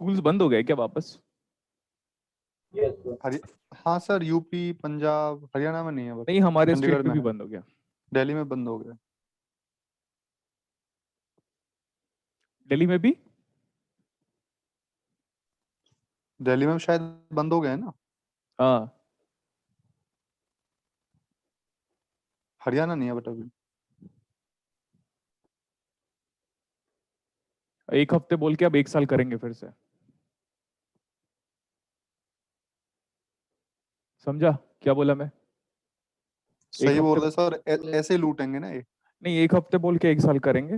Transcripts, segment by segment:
Schools बंद हो गए क्या वापस? हाँ सर, यूपी, पंजाब, हरियाणा में नहीं है, बस नहीं, हमारे चंडीगढ़ स्टेट में में भी है। बंद हो गया। दिल्ली में बंद हो गया। दिल्ली में भी? दिल्ली में शायद बंद हो गया है ना। हाँ। हरियाणा नहीं है बट अभी। एक हफ्ते बोल के अब एक साल करेंगे फिर से। समझा क्या बोला मैं? एक सही बोल हफ्ते रहे सर, ऐसे ही लूटेंगे ना ये। नहीं, एक हफ्ते बोल के एक साल करेंगे।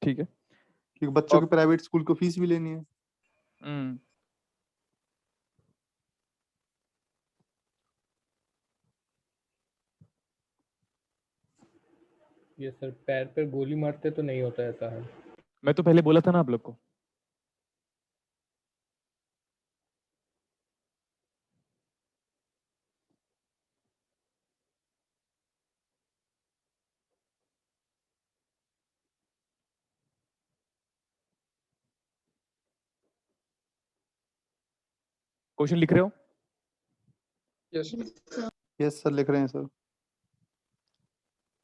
ठीक है। क्योंकि बच्चों की और प्राइवेट स्कूल को फीस भी लेनी है। हम्म ये सर पैर पे गोली मारते तो नहीं होता ऐसा है। मैं तो पहले बोला था ना आप लोग को। क्वेश्चन लिख रहे हो? यस सर, लिख रहे हैं सर।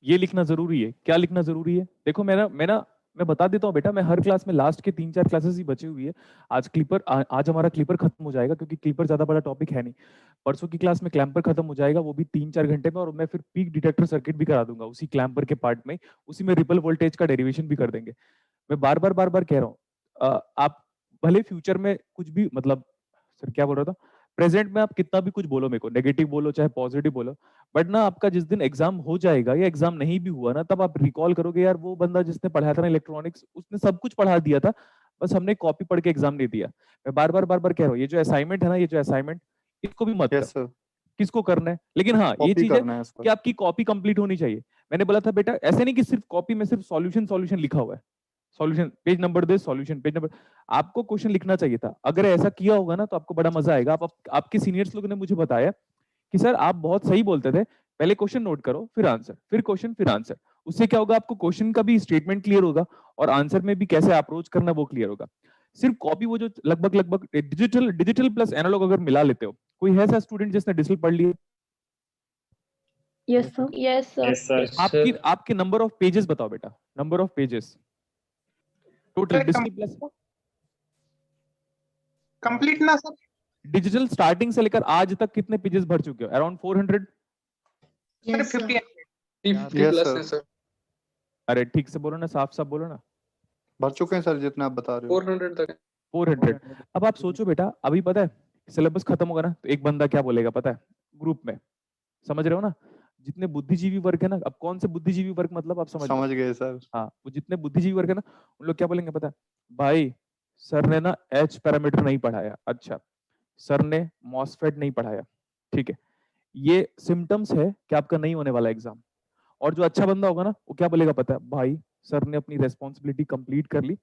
ये लिखना जरूरी है। क्या लिखना जरूरी है? देखो मैं बता देता हूँ बेटा, मैं हर क्लास में लास्ट के 3-4 क्लासेस ही बची हुई है। आज हमारा क्लीपर खत्म हो जाएगा, क्योंकि क्लीपर ज्यादा बड़ा टॉपिक है नहीं। परसों की क्लास में क्लैम्पर खत्म हो जाएगा, वो भी 3-4 घंटे में, और मैं फिर पीक डिटेक्टर सर्किट भी करा दूंगा उसी क्लैम्पर के पार्ट में। उसी में रिपल वोल्टेज का डेरिवेशन भी कर देंगे। मैं बार बार कह रहा हूँ, आप भले फ्यूचर में कुछ भी, मतलब सर क्या बोल रहा था, प्रेजेंट में आप कितना भी कुछ बोलो मेरे को, नेगेटिव बोलो चाहे पॉजिटिव बोलो, बट ना आपका जिस दिन एग्जाम हो जाएगा या एग्जाम नहीं भी हुआ ना, तब आप रिकॉल करोगे यार वो बंदा जिसने पढ़ाया था ना इलेक्ट्रॉनिक्स, उसने सब कुछ पढ़ा दिया था, बस हमने कॉपी पढ़ के एग्जाम नहीं दिया। मैं बार बार कह रहा हूँ, ये जो असाइनमेंट है ना, ये जो असाइनमेंट, इसको भी मत कर। यस सर, किसको करना है, लेकिन हाँ ये कॉपी चीज है करना है इसका। कि आपकी कॉपी कंप्लीट होनी चाहिए। मैंने बोला था बेटा, ऐसे नहीं कि सिर्फ कॉपी में सिर्फ सॉल्यूशन सॉल्यूशन लिखा हुआ है, सॉल्यूशन पेज नंबर दे, सॉल्यूशन पेज नंबर। आपको क्वेश्चन लिखना चाहिए था। अगर ऐसा किया होगा ना तो आपको बड़ा मजा आएगा। आपके सीनियर्स लोगों ने मुझे बताया कि सर आप बहुत सही बोलते थे, पहले क्वेश्चन नोट करो फिर आंसर, फिर क्वेश्चन फिर आंसर। उससे क्या होगा, आपको क्वेश्चन का भी स्टेटमेंट क्लियर होगा और आंसर में भी कैसे अप्रोच करना वो क्लियर होगा। सिर्फ कॉपी, वो जो लगभग लगभग डिजिटल प्लस एनालॉग अगर मिला लेते हो, कोई है ऐसा स्टूडेंट जिसने डिजिटल पढ़ लिया? Yes sir. Yes sir. आपके नंबर ऑफ पेजेस बताओ बेटा, number of pages total digital plus complete ना सर? डिजिटल स्टार्टिंग से लेकर आज तक कितने पेजेस भर चुके हो? अराउंड 400? सर 50 यस प्लस है सर। अरे ठीक से बोलो ना, साफ साफ बोलो ना। भर चुके हैं सर, जितना आप बता रहे हो। 400 तक। 400। अब आप सोचो बेटा, अभी पता है सिलेबस खत्म होगा ना, तो एक बंदा क्या बोलेगा पता है ग्रुप में? समझ रहे हो ना? जितने बुद्धिजीवी वर्ग है ना, अब कौन से बुद्धिजीवी वर्ग मतलब आप समझ लो। समझ गए सर। हाँ, वो जितने बुद्धिजीवी वर्ग है ना, उन लोग क्या बोलेंगे पता है? भाई सर ने ना एच पैरामीटर नहीं पढ़ाया। अच्छा, सर ने मॉसफेट नहीं पढ़ाया। ठीक है, ये सिम्टम्स है कि आपका नहीं होने वाला एग्जाम। और जो अच्छा बंदा होगा ना, वो क्या बोलेगा पता है? भाई सर ने अपनी रेस्पॉन्सिबिलिटी कंप्लीट कर ली,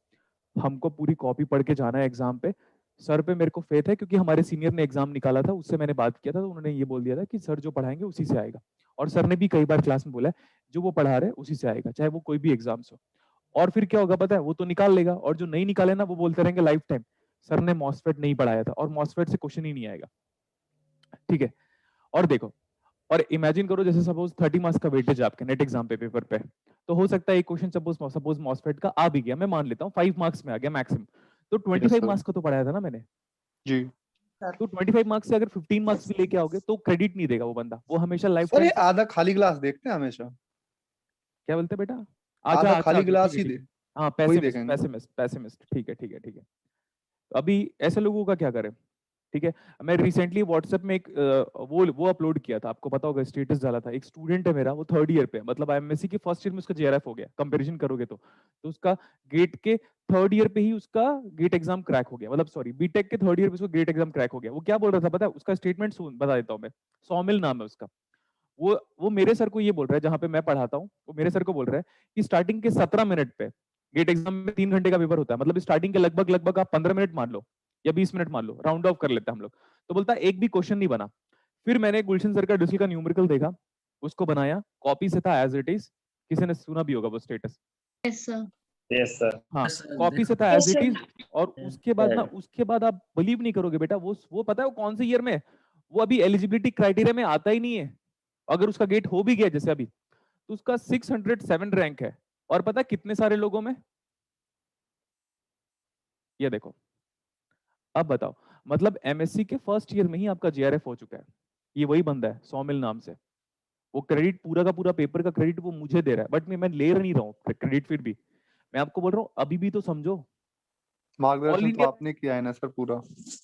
हमको पूरी कॉपी पढ़ के जाना है एग्जाम पे। सर पे मेरे को फेथ है, क्योंकि हमारे सीनियर ने एग्जाम निकाला था, उससे मैंने बात किया था, तो उन्होंने ये बोल दिया था कि सर जो पढ़ाएंगे उसी से आएगा। और सर ने भी कई बार क्लास में बोला है, जो वो पढ़ा रहे उसी से आएगा, चाहे वो कोई भी एग्जाम्स हो। और फिर क्या होगा पता है? वो तो निकाल लेगा, और जो नहीं निकाले ना, वो बोलते रहेंगे लाइफ टाइम सर ने मॉसफेट नहीं पढ़ाया था, और मॉसफेट से क्वेश्चन ही नहीं आएगा। ठीक है, और देखो, और इमेजिन करो जैसे सपोज 30 मार्क्स का वेटेज आपके नेट एग्जाम पे पेपर पे, तो हो सकता है एक क्वेश्चन सपोज मॉसफेट का आ भी गया, मैं मान लेता हूँ 5 मार्क्स में आ गया मैक्सिमम, तो 25 मार्क्स का तो पढ़ाया था ना मैंने जी। तो 25 मार्क्स से अगर 15 मार्क्स भी लेके आओगे तो क्रेडिट नहीं देगा वो बंदा, वो हमेशा लाइफ सर ये टाइम। आधा खाली ग्लास देखते हैं हमेशा। क्या बोलते हैं बेटा? आधा अच्छा खाली अच्छा, ग्लास ठीक ही है दे, ठीक है। हाँ, वही पैसिमिस्ट देखेंगे। पैसिमिस्ट पैसिमिस्ट, ठीक है ठीक है ठीक है। तो अभी ऐसे लोगों का क्या करें? ठीक है, मैं रिसेंटली व्हाट्सएप में एक वो अपलोड किया था, आपको पता होगा, स्टेटस डाला था। एक स्टूडेंट है मेरा, वो 3rd ईयर पे, मतलब आईएमएससी के फर्स्ट ईयर में उसका जेआरएफ हो गया, कंपैरिजन करोगे तो उसका गेट के 3rd ईयर पे ही उसका गेट एग्जाम क्रैक हो गया, मतलब सॉरी बीटेक के 3rd ईयर पे उसका गेट एग्जाम क्रैक हो गया। वो क्या बोल रहा था पता है? उसका स्टेटमेंट बता देता हूँ मैं। सौमिल नाम है उसका। वो मेरे सर को ये बोल रहा है, जहां पे मैं पढ़ाता हूँ, वो मेरे सर को बोल रहा है कि स्टार्टिंग के 17 मिनट पे, गेट एग्जाम में 3 घंटे का पेपर होता है, मतलब स्टार्टिंग के लगभग लगभग आप 15 मिनट मान लो या 20 मिनट मान लो, राउंड ऑफ कर लेते हैं हम लोग। तो बोलता है एक भी क्वेश्चन नहीं बना। फिर मैंने गुलशन सर का डिजिटल का न्यूमेरिकल देखा, उसको बनाया, कॉपी से था एज इट इज। किसी ने सुना भी होगा वो status? Yes sir. Yes sir. हाँ, Yes, sir. कॉपी से था Yes, as it sir. Is. और उसके बाद ना, उसके बाद आप बिलीव नहीं करोगे बेटा, वो पता है वो कौन से ईयर में है? वो अभी एलिजिबिलिटी क्राइटेरिया में आता ही नहीं है। अगर उसका गेट हो भी गया जैसे अभी, तो उसका 607 रैंक है। और पता है कितने सारे लोगों में? ये देखो, अब बताओ, मतलब एमएससी के फर्स्ट ईयर में ही आपका जेआरएफ हो चुका है। ये वही बंदा है सौमिल नाम से। वो क्रेडिट पूरा का पूरा पेपर का क्रेडिट वो मुझे दे रहा है, बट मैं ले नहीं रहा हूँ क्रेडिट। फिर भी मैं आपको बोल रहा हूँ, अभी भी तो समझो। ऑल मार्गदर्शन तो इंडिया, आपने किया है ना सर पूरा?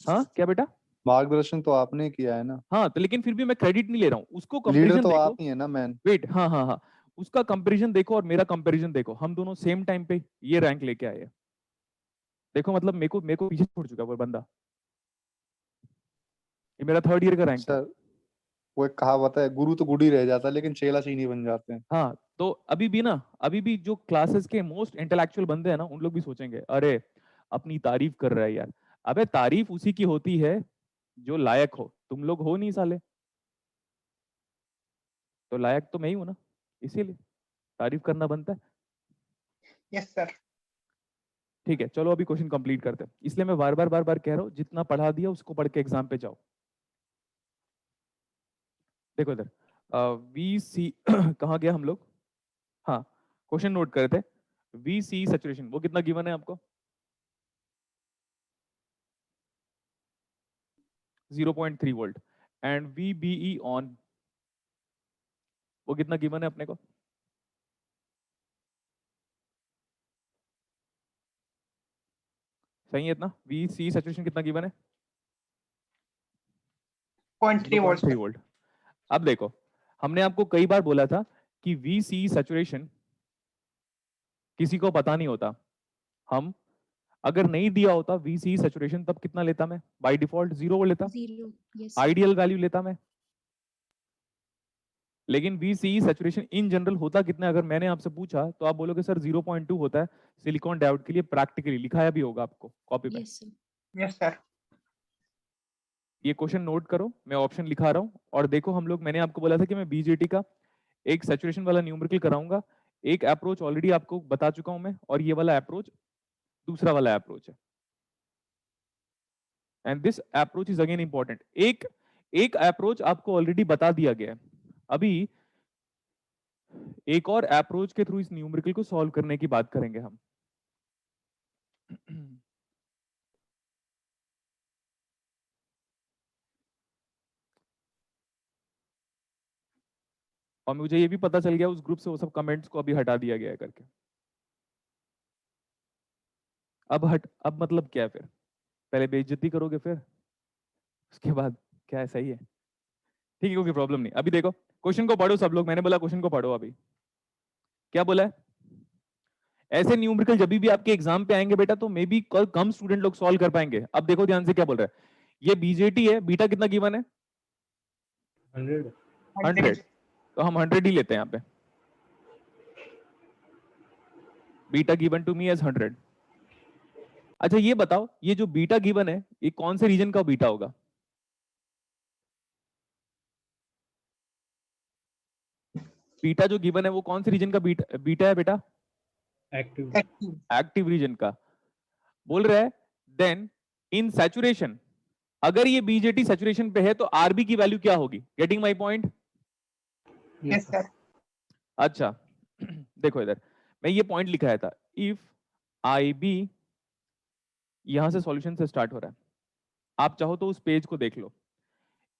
हाँ क्या बेटा? मार्गदर्शन तो आपने किया है ना? हाँ, तो लेकिन फिर भी मैं क्रेडिट नहीं ले रहा हूँ। उसको लीडर कंपैरिजन तो देखो। आप ही है ना मैन। वेट, हाँ हाँ हाँ, उसका कंपैरिजन देखो और मेरा कंपैरिजन देखो। हम दोनों सेम टाइम पे ये रैंक लेके आए हैं। देखो मतलब मेरे को पीछे छोड़ चुका है वो बंदा। ये मेरा थर्ड ईयर का रैंक है। सर वो एक कहावत है, गुरु तो गुरु ही रह जाता है लेकिन चेला चीनी बन जाते हैं। हाँ, तो अभी भी ना, अभी भी जो क्लासेस के मोस्ट इंटेलेक्चुअल बंदे हैं ना, उन लोग भी सोचेंगे अरे अपनी तारीफ कर रहा है यार। अबे तारीफ उसी की होती है जो लायक हो। तुम लोग हो नहीं साले, तो लायक तो मैं ही हूं ना, इसीलिए तारीफ करना बनता है। Yes sir. ठीक है, चलो अभी क्वेश्चन कंप्लीट करते हैं। इसलिए मैं बार बार कह रहा हूँ, जितना पढ़ा दिया उसको पढ़ के एग्जाम पे जाओ। देखो इधर वी सी कहाँ गया हम लोग? हाँ, क्वेश्चन नोट करते हैं। वी सी सैचुरेशन वो कितना गिवन है आपको? 0.3 volt. And V BE on वो कितना गिवन है अपने को? सही है इतना? वी सी सैचुरेशन कितना गिवन है? 0.3 वोल्ट 0.3 वोल्ट। अब देखो, हमने आपको कई बार बोला था कि वी सी सैचुरेशन किसी को पता नहीं होता। हम अगर नहीं दिया होता वी सी सैचुरेशन, तब कितना लेता मैं? बाय डिफॉल्ट 0 लेता, 0. Yes. आइडियल वैल्यू लेता मैं। लेकिन V C saturation in general होता कितना? अगर मैंने आपसे पूछा तो आप बोलोगे सर 0.2 होता है सिलिकॉन डायोड के लिए। प्रैक्टिकली लिखाया भी होगा आपको कॉपी पे। Yes, sir. Yes sir. ये क्वेश्चन नोट करो, मैं ऑप्शन लिखा रहा हूँ। और देखो हम लोग, मैंने आपको बोला था कि मैं बीजेटी का एक सैचुरेशन वाला न्यूमेरिकल कराऊंगा। एक अप्रोच ऑलरेडी आपको बता चुका हूं मैं, और ये वाला अप्रोच दूसरा वाला अप्रोच है। And this approach is again important. एक अप्रोच आपको ऑलरेडी बता दिया गया है। अभी एक और अप्रोच के थ्रू इस न्यूमेरिकल को सॉल्व करने की बात करेंगे हम। और मुझे ये भी पता चल गया उस ग्रुप से वो सब कमेंट्स को अभी हटा दिया गया है करके। अब मतलब क्या है फिर? पहले बेइज्जती करोगे, फिर उसके बाद क्या है? सही है, ठीक है, कोई प्रॉब्लम नहीं। अभी देखो क्वेश्चन को पढ़ो सब लोग। मैंने बोला क्वेश्चन को पढ़ो। अभी क्या बोला है? ऐसे न्यूमेरिकल जब भी आपके एग्जाम पे आएंगे बेटा, तो मे बी कम स्टूडेंट लोग सॉल्व कर पाएंगे। अब देखो ध्यान से क्या बोल रहा है। ये बीजेटी है, बीटा कितना गिवन है? 100। 100। तो हम 100 ही लेते हैं यहाँ पे। Beta given to me as 100। अच्छा ये बताओ, ये जो बीटा गिवन है, ये कौन से रीजन का बीटा होगा? बीटा जो गिवन है वो कौन से रीजन का बीटा है बेटा? एक्टिव। एक्टिव रीजन का बोल रहा है। देन इन सैचुरेशन, अगर ये बीजेटी सैचुरेशन पे है तो आरबी की वैल्यू क्या होगी? Getting my point? Yes sir. अच्छा देखो इधर मैं ये पॉइंट लिखाया था। इफ आई बी, यहां से सॉल्यूशन से स्टार्ट हो रहा है, आप चाहो तो उस पेज को देख लो।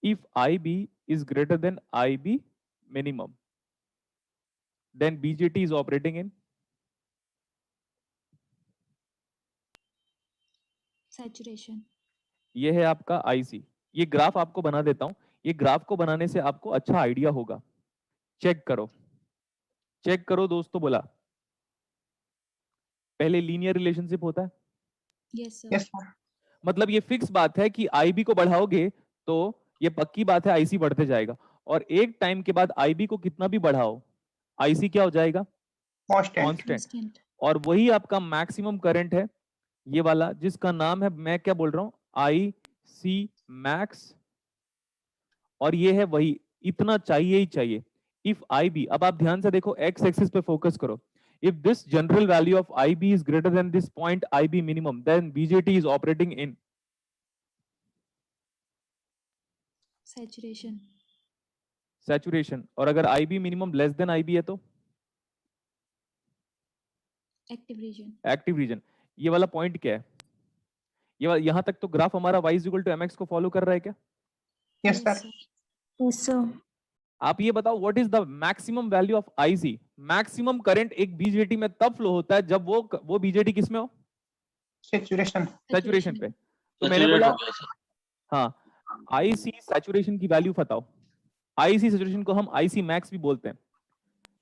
If I B is greater than I B minimum, then BJT is operating in Saturation. ये है आपका आईसी। ये ग्राफ आपको बना देता हूं। ये ग्राफ को बनाने से आपको अच्छा आइडिया होगा। चेक करो, चेक करो दोस्तों। बोला पहले लीनियर रिलेशनशिप होता है। Yes, sir. Yes sir. मतलब ये फिक्स बात है कि आईबी को बढ़ाओगे तो ये पक्की बात है आईसी बढ़ते जाएगा। और एक टाइम के बाद आईबी को कितना भी बढ़ाओ, आईसी क्या हो जाएगा? कांस्टेंट। कांस्टेंट। Constant. और वही आपका मैक्सिमम करंट है, ये वाला, जिसका नाम है, मैं क्या बोल रहा हूं, आई सी मैक्स। और ये है वही, इतना चाहिए ही चाहिए। इफ आई बी, अब आप ध्यान से देखो, एक्स एक्सिस पे फोकस करो। if this general value of IB is greater than this point IB minimum, then BJT is operating in Saturation. saturation. और अगर IB minimum less than IB है तो Active region. Active region. ये वाला point क्या है? यहाँ तक तो ग्राफ हमारा y इक्वल टू mx को फॉलो कर रहा है क्या? Yes, sir. Yes, sir. आप ये बताओ what is the maximum value of IC? Maximum current एक बीजेटी में तब फ्लो होता है जब वो बीजेटी किस में हो? Saturation. सैचुरेशन पे. तो मैंने बोला हाँ IC सैचुरेशन की वैल्यू बताओ. IC सैचुरेशन को हम IC मैक्स भी बोलते हैं.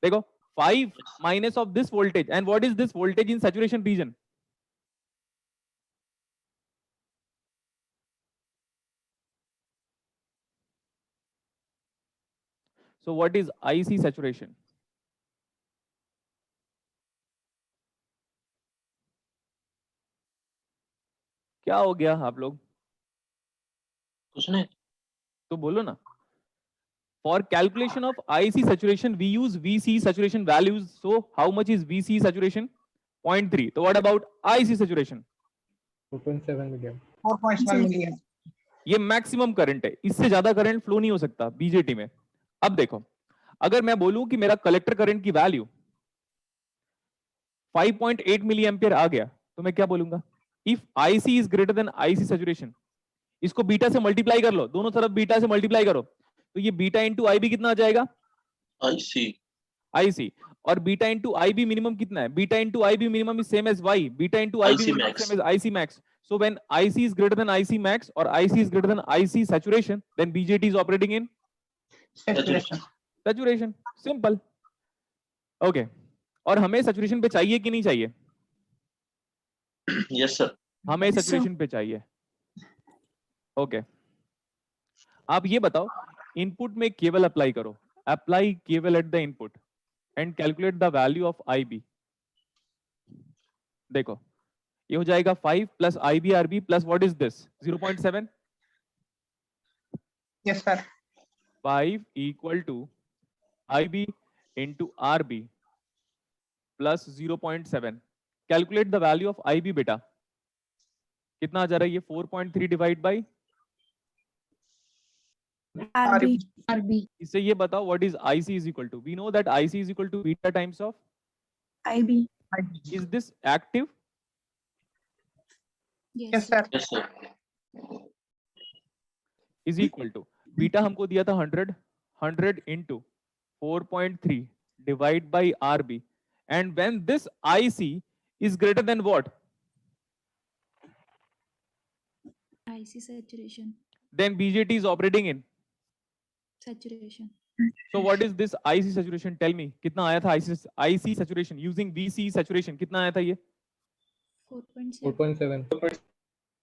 देखो 5 minus of this voltage, and what is this voltage in saturation region? So what is IC saturation? क्या हो गया आप लोग? कुछ नहीं. तो बोलो ना. For calculation of IC saturation, we use VC saturation values. So how much is VC saturation? 0.3. So what about IC saturation? 4.7 million. 4.1 million. ये मैक्सिमम करंट है. इससे ज्यादा करंट फ्लो नहीं हो सकता बीजेटी में. अब देखो, अगर मैं बोलूं कि मेरा कलेक्टर करंट की वैल्यू 5.8 मिली एम्पियर आ गया, तो मैं क्या बोलूंगा? If IC is greater then IC saturation, इसको बीटा से मल्टीप्लाई कर लो, दोनों तरफ बीटा से मल्टीप्लाई करो, तो ये बीटा इंटू IB कितना आ जाएगा? IC. और बीटा इंटू IB मिनिमम कितना है? Beta into IB minimum is same as Y. Beta into IB minimum same as IC max. So when IC is greater than IC max or IC is greater than IC saturation, then BJT is operating in Saturation. saturation. Simple. Okay. और हमें saturation पे चाहिए कि नहीं चाहिए? Yes sir. हमें saturation पे चाहिए. Okay. आप ये बताओ, इनपुट में केवल अप्लाई करो. Apply केवल at the input and calculate the value of IB. देखो, ये हो जाएगा 5 plus IBRB plus what is this? 0.7. Yes, sir. 5 equal to IB into RB plus 0.7. Calculate the value of IB बेटा. कितना आ जा रहा है ये? 4.3 divide by RB. इससे ये बताओ what is IC is equal to. We know that IC is equal to beta times of IB. is this active? Yes, sir. Yes sir. Is equal to beta हमको दिया था 100 into 4.3 divide by RB, and when this IC is greater than what? IC saturation. Then BJT is operating in. Saturation. So what is this IC saturation? Tell me. कितना आया था IC saturation using VC saturation? कितना आया था ये? 4.7. 4.7.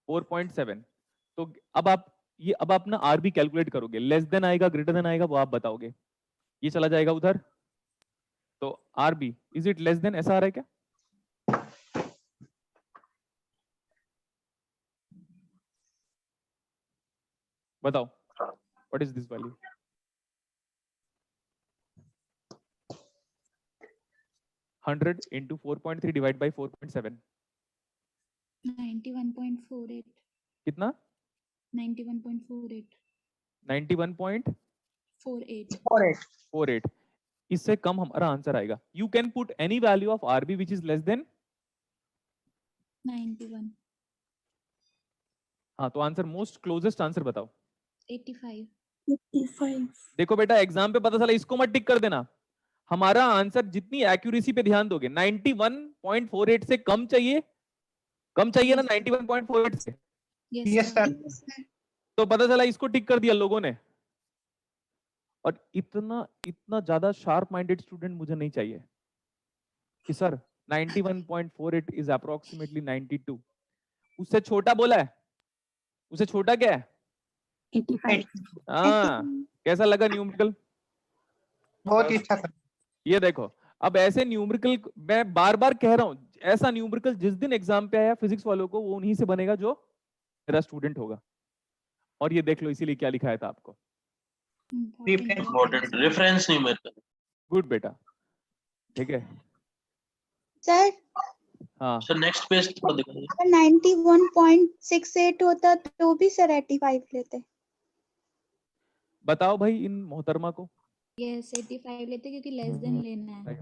4.7. तो अब आप ना RB कैलकुलेट करोगे. लेस देन आएगा, ग्रेटर देन आएगा, वो आप बताओगे. ये चला जाएगा उधर. तो RB is it less than, ऐसा आ रहा है क्या? बताओ. What is this value? $100 into 4.3 divided by 4.7. 91.48. कितना? 91.48. 91.48. 48. इससे कम हमारा आंसर आएगा. You can put any value of RB which is less than 91. हाँ, तो आंसर मोस्ट क्लोजेस्ट आंसर बताओ. 85. 85. देखो बेटा, एग्जाम पे पता चला, इसको मत टिक कर देना. हमारा आंसर जितनी एक्यूरेसी पे ध्यान दोगे, 91.48 से कम चाहिए ना 91.48 से. Yes, sir. तो पता चला इसको टिक कर दिया लोगों ने. और इतना ज्यादा शार्प माइंडेड स्टूडेंट मुझे नहीं चाहिए कि सर 91.48 इज अप्रोक्सीमेटली 92. उससे छोटा बोला है. उससे छोटा क्या है? 85. हाँ, कैसा लगा न्यूमेरिकल? बहुत ही अच्छा था. ये देखो, अब ऐसे न्यूमेरिकल मैं बार बार कह रहा हूं, ऐसा न्यूमेरिकल जिस दिन एग्जाम पे आया फिजिक्स वालों को, वो उन्हीं से बनेगा जो मेरा स्टूडेंट होगा. और ये देख लो, इसीलिए क्या लिखाया था आपको. Important reference numerical. गुड बेटा, ठीक है. सर हाँ सर नेक्स्ट पेज थोड़ा दिखाइए। अगर 91.68 होता तो भी सर 85 लेते। बताओ भाई इन मोहतरमा को। यस 85 लेते क्योंकि लेस देन लेना है।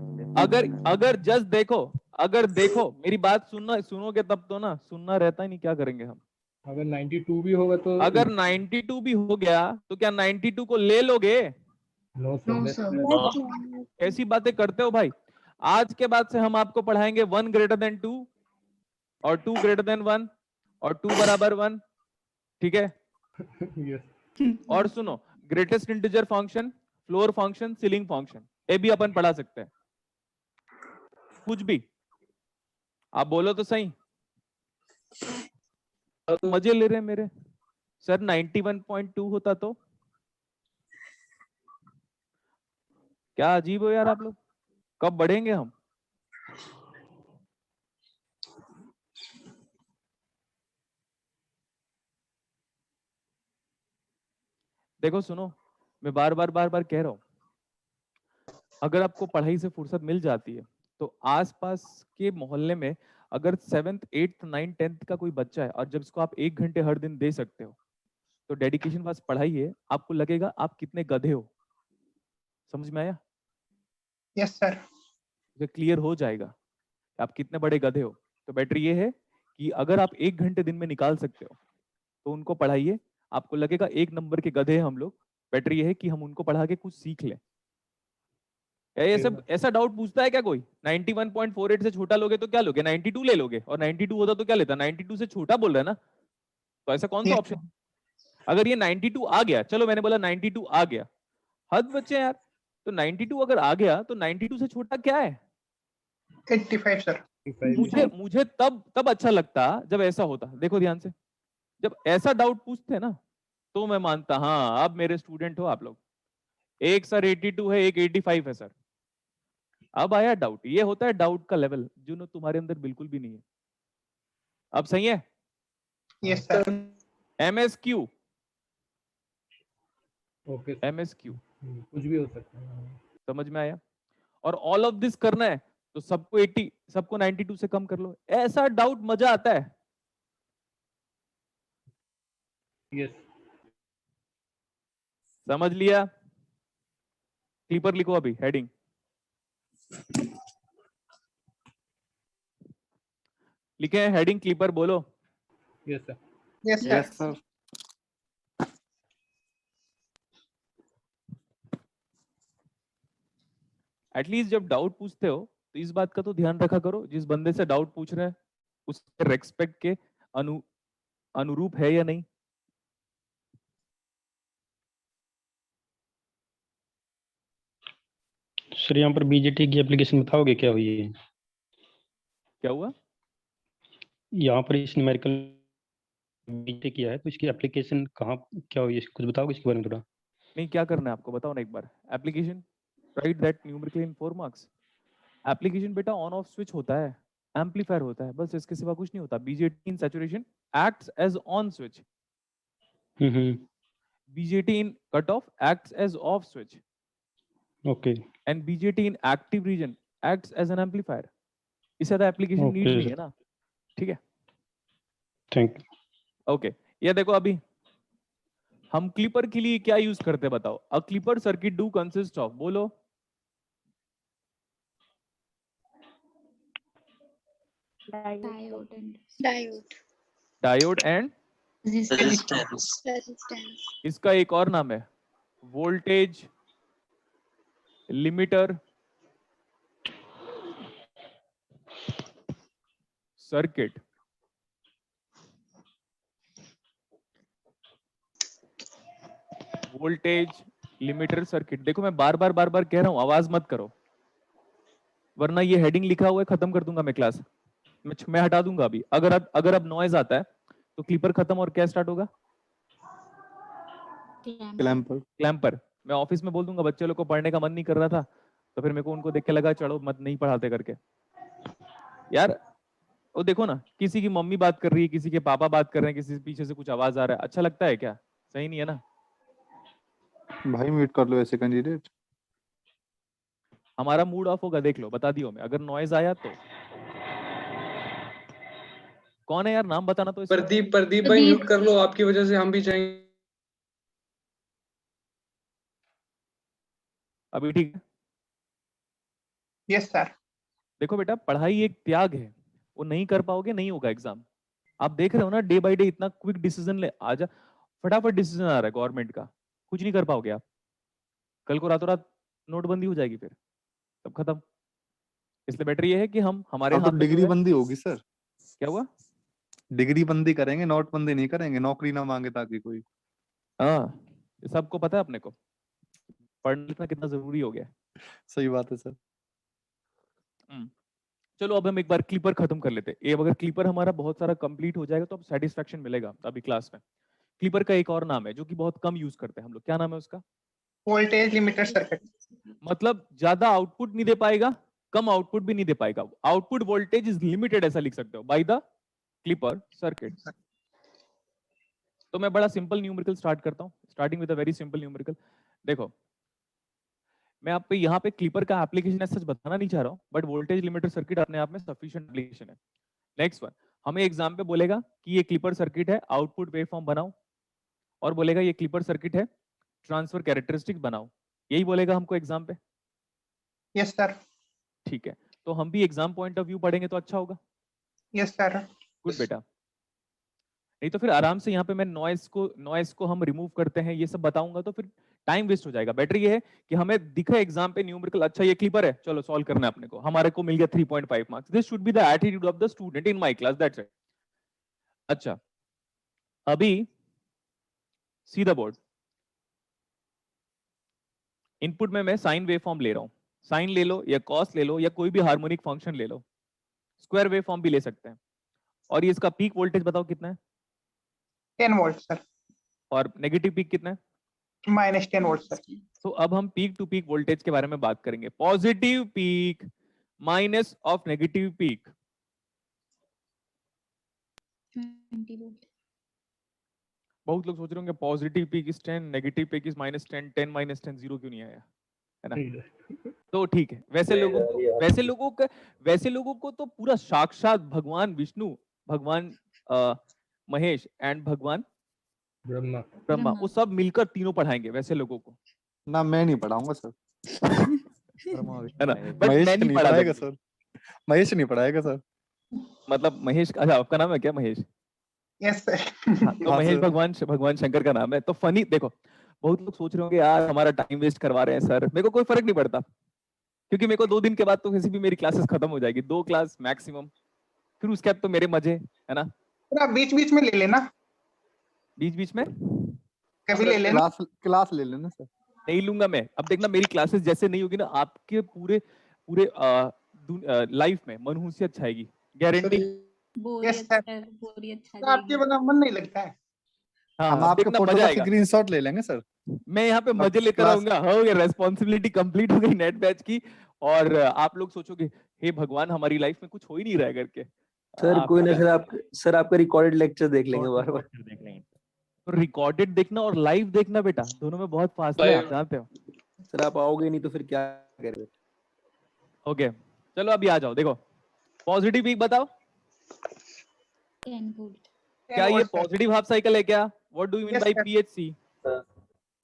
अगर जस्ट देखो, अगर देखो मेरी बात सुनोगे तब तो ना, सुनना रहता ही नहीं, क्या करेंगे हम। अगर 92 भी होगा तो अगर 92 भी हो गया तो क्या 92 को ले लोगे? No sir less than. Yes, ऐसी बातें करते हो भाई। आज के बाद से हम आपको पढ़ाएंगे 1 ग्रेटर देन 2 और 2 ग्रेटर देन 1 और 2 बराबर 1, ठीक है। यस और सुनो, greatest integer function, floor function, ceiling function, ये भी अपन पढ़ा सकते हैं। कुछ भी आप बोलो तो सही। मजे ले रहे हैं मेरे सर। 91.2 होता तो क्या अजीब हो यार आप लोग। कब बढ़ेंगे हम? देखो सुनो, मैं बार बार कह रहा हूं, अगर आपको पढ़ाई से फुर्सत मिल जाती है तो आसपास के मोहल्ले में अगर 7th 8th 9th 10th का कोई बच्चा है और जब इसको आप 1 घंटे हर दिन दे सकते हो तो डेडिकेशन पास पढ़ाइए, आपको लगेगा आप कितने गधे हो। समझ में आया? Yes sir. ये क्लियर हो जाएगा कि आप कितने बड़े गधे हो। तो बेटर ये है कि अगर आप 1 घंटे दिन में निकाल सकते हो तो उनको पढ़ाइए, आपको लगेगा 1 नंबर के गधे हैं हम लोग। बेटर ये है कि हम उनको पढ़ा के कुछ सीख लें। ये सब ऐसा डाउट पूछता है क्या कोई? 91.48 से छोटा लोगे तो क्या लोगे? 92 ले लोगे, और 92 होता तो क्या लेता? 92 से छोटा बोल रहा है ना, तो ऐसा कौन सा Yes, ऑप्शन? अगर ये 92 आ गया, चलो मैंने बोला 92 आ गया, हद बच्चे यार, तो 92 अगर आ गया तो 92 से छोटा क्या है? 85 सर। मुझे तब अच्छा लगता जब ऐसा होता। देखो ध्यान से, जब ऐसा डाउट पूछते ना तो मैं मानता, हाँ अब मेरे स्टूडेंट हो आप लोग। एक सर 82 है, एक 85 है सर। अब आया डाउट। ये होता है डाउट का लेवल जो तुम्हारे अंदर बिल्कुल भी नहीं है। अब सही है? Yes sir. MSQ, okay MSQ कुछ भी हो सकता है। समझ में आया? और ऑल ऑफ दिस करना है तो सबको 80, सबको 92 से कम कर लो। ऐसा डाउट मजा आता है। यस समझ लिया? क्लिपर लिखो अभी हेडिंग। लिखे हैं हेडिंग क्लिपर, बोलो। Yes sir. Yes yes sir. Sir. At least जब डाउट पूछते हो तो इस बात का तो ध्यान रखा करो, जिस बंदे से डाउट पूछ रहे हैं उसके रेस्पेक्ट के अनुरूप है या नहीं। सर यहाँ पर बीजेटी की एप्लीकेशन बताओगे क्या हुई है? क्या हुआ? यहाँ पर इस न्यूमेरिकल बीजेटी किया है तो इसकी एप्लीकेशन कहाँ क्या हुई है, कुछ बताओगे इसके बारे में थोड़ा? नहीं, क्या करना है आपको बताओ ना एक बार। Application, right that numerical in 4 marks. Application बेटा ऑन ऑफ स्विच होता है, एम्पलीफायर होता है, बस इसके सिवा कुछ नहीं होता। BJT in saturation acts as on switch, BJT in cutoff acts as off switch, okay and BJT in active region acts as an amplifier. इससे ज्यादा एप्लीकेशन नीड Okay, नहीं sir. है ना, ठीक है? Thank you. ओके, ये देखो अभी हम क्लिपर के लिए क्या यूज करते हैं बताओ। A clipper circuit do consist of, बोलो। Diode and diode and resistance. इसका एक और नाम है voltage limiter circuit. Voltage limiter circuit. देखो मैं बार बार कह रहा हूं, आवाज मत करो वरना ये हेडिंग लिखा हुआ है खत्म कर दूंगा मैं क्लास। मैं हटा दूंगा अभी। अगर अब नॉइज आता है तो क्लिपर खत्म और क्या स्टार्ट होगा? क्लैंपर। क्लैंपर। मैं ऑफिस में बोल दूंगा बच्चे लोग को पढ़ने का मन नहीं कर रहा था तो फिर मेरे को उनको देख के लगा चलो मत नहीं पढ़ाते करके। यार वो देखो ना, किसी की मम्मी बात कर रही है, किसी के पापा बात कर रहे हैं, किसी के पीछे से कुछ आवाज आ रहा है, अच्छा लगता है क्या? सही नहीं है ना? भाई म्यूट कर लो ऐसे कैंडिडेट। हमारा मूड ऑफ होगा, देख लो, बता दियो मैं। अगर नॉइज आया तो कौन है यार, नाम बताना तो इसमें। प्रदीप भाई म्यूट कर लो, आपकी वजह से हम भी जाएंगे। अभी ठीक है। Yes sir. देखो बेटा, पढ़ाई एक त्याग है, वो नहीं कर पाओगे नहीं होगा एग्जाम। आप देख रहे हो ना, डे बाय डे इतना क्विक डिसीजन ले आजा, फटाफट डिसीजन आ रहा है गवर्नमेंट का, कुछ नहीं कर पाओगे आप। कल को रातों रात नोटबंदी हो जाएगी, फिर तब खत्म। इसलिए बेटर ये है कि हम हमारे अब हाथ तो में जो डिग्री है। बंदी होगी सर, क्या हुआ? डिग्री बंदी करेंगे, नोट बंदी नहीं करेंगे, नौकरी ना मांगे ताकि कोई। हाँ, ये सबको पता है अपने को, पढ़ना लिखना कितना जरूरी हो गया है। सही बात है सर। चलो अब हम एक बार क्लीपर खत्म कर लेते हैं। ये अगर क्लीपर हमारा बहुत सारा कंप्लीट हो जाएगा तो अब सेटिस्फेक्शन मिलेगा अभी क्लास में। क्लीपर का एक और नाम है जो कि बहुत कम यूज करते हैं हम लोग, क्या नाम है उसका? Voltage limited circuit. मतलब ज्यादा आउटपुट नहीं दे पाएगा, कम आउटपुट भी नहीं दे पाएगा, आउटपुट वोल्टेज इज लिमिटेड, ऐसा लिख सकते हो, बाय द क्लीपर सर्किट। तो मैं बड़ा सिंपल न्यूमेरिकल स्टार्ट करता हूँ, starting with a very simple numerical. देखो, मैं आप पे यहाँ पे क्लीपर का एप्लीकेशन सच बताना नहीं चाह रहा हूँ, बट वोल्टेज लिमिटर सर्किट अपने आप में सफिशिएंट एप्लीकेशन है। नेक्स्ट वन, हमें एग्जाम पे बोलेगा कि ये क्लीपर सर्किट है, आउटपुट वेवफॉर्म बनाओ, और बोलेगा ये क्लीपर सर्किट है, ट्रांसफर कैरेक्टरिस्टिक्स बनाओ, यही बोलेगा हमको एग्जाम पे। Yes sir. ठीक है, तो हम भी एग्जाम पॉइंट ऑफ व्यू पढ़ेंगे तो अच्छा होगा। Yes sir. गुड बेटा, नहीं तो फिर आराम से यहाँ पे मैं नॉइस को हम रिमूव करते हैं, ये सब बताऊंगा तो फिर टाइम वेस्ट हो जाएगा। बेटर ये है कि हमें दिखे एग्जाम पे न्यूमेरिकल, अच्छा ये क्लीपर है, चलो सॉल्व करना है अपने को, हमारे को मिल गया 3.5 marks. This should be the attitude of the student in my class, that's it. अच्छा, अभी सी द बोर्ड, इनपुट में मैं साइन वेवफॉर्म ले रहा हूं, साइन ले लो या कॉस ले लो या कोई भी हार्मोनिक फंक्शन ले लो, स्क्वायर वेवफॉर्म भी ले सकते हैं। और ये इसका पीक वोल्टेज बताओ कितना है? 10 वोल्ट सर। और नेगेटिव पीक कितना है? -10 वोल्ट सर। तो अब हम पीक टू पीक वोल्टेज के बारे में बात करेंगे। Positive peak minus of negative peak. 20 volt. बहुत लोग सोच रहे होंगे positive peak is 10, negative peak is -10, 10 - 10 0 क्यों नहीं आया, है ना? तो ठीक है, वैसे लोगों को तो पूरा साक्षात भगवान विष्णु, भगवान महेश एंड भगवान ब्रह्मा वो सब मिलकर तीनों पढ़ाएंगे वैसे लोगों को। ना मैं नहीं पढ़ाऊंगा सर। है ना? बट महेश मैं नहीं नहीं पढ़ा पढ़ाएगा सकता। सर, महेश नहीं पढ़ाएगा सर। मतलब महेश, अच्छा आपका नाम है क्या महेश? Yes sir. हाँ, तो हाँ, महेश सर। भगवान शंकर का नाम है। तो फनी, देखो बहुत लोग सोच रहे होंगे यार हमारा टाइम वेस्ट करवा रहे हैं सर, मेरे को कोई फर्क नहीं पड़ता, क्योंकि मेरे को 2 दिन के बाद तो किसी भी मेरी क्लासेस खत्म हो जाएगी, 2 क्लास मैक्सिमम, फिर उसके बाद तो मेरे मजे, है ना? सर आप बीच बीच में ले लेना, बीच बीच में कभी ले लेना। क्लास ले लेना सर। नहीं लूंगा मैं। अब देखना मेरी क्लासेस जैसे नहीं होगी ना, आपके पूरे पूरे लाइफ में मनहूसियत छाएगी, गारंटी। Yes, sir. बोरियत छा सर आपके बिना मन नहीं लगता है। हम हाँ, आपके देखना फोटो मजा का आएगा। स्क्रीनशॉट ले लेंगे सर। मैं यहाँ पे मजे लेते क्लास- रहूंगा। हो गया, रेस्पॉन्सिबिलिटी कंप्लीट हो गई नेट बैच की, और आप लोग सोचोगे हे भगवान हमारी लाइफ में कुछ हो ही नहीं रहा है करके। सर कोई ना सर आपका रिकॉर्डेड लेक्चर देख लेंगे बार बार। तो रिकॉर्डेड देखना और लाइव देखना बेटा, दोनों में बहुत फासला है, आप जानते हो। सर आप आओगे नहीं तो फिर क्या करेंगे? ओके, चलो अभी आ जाओ। देखो पॉजिटिव पीक बताओ, 10 वोल्ट। क्या ये पॉजिटिव हाफ साइकिल है क्या? What do you mean Yes, by sir. PHC?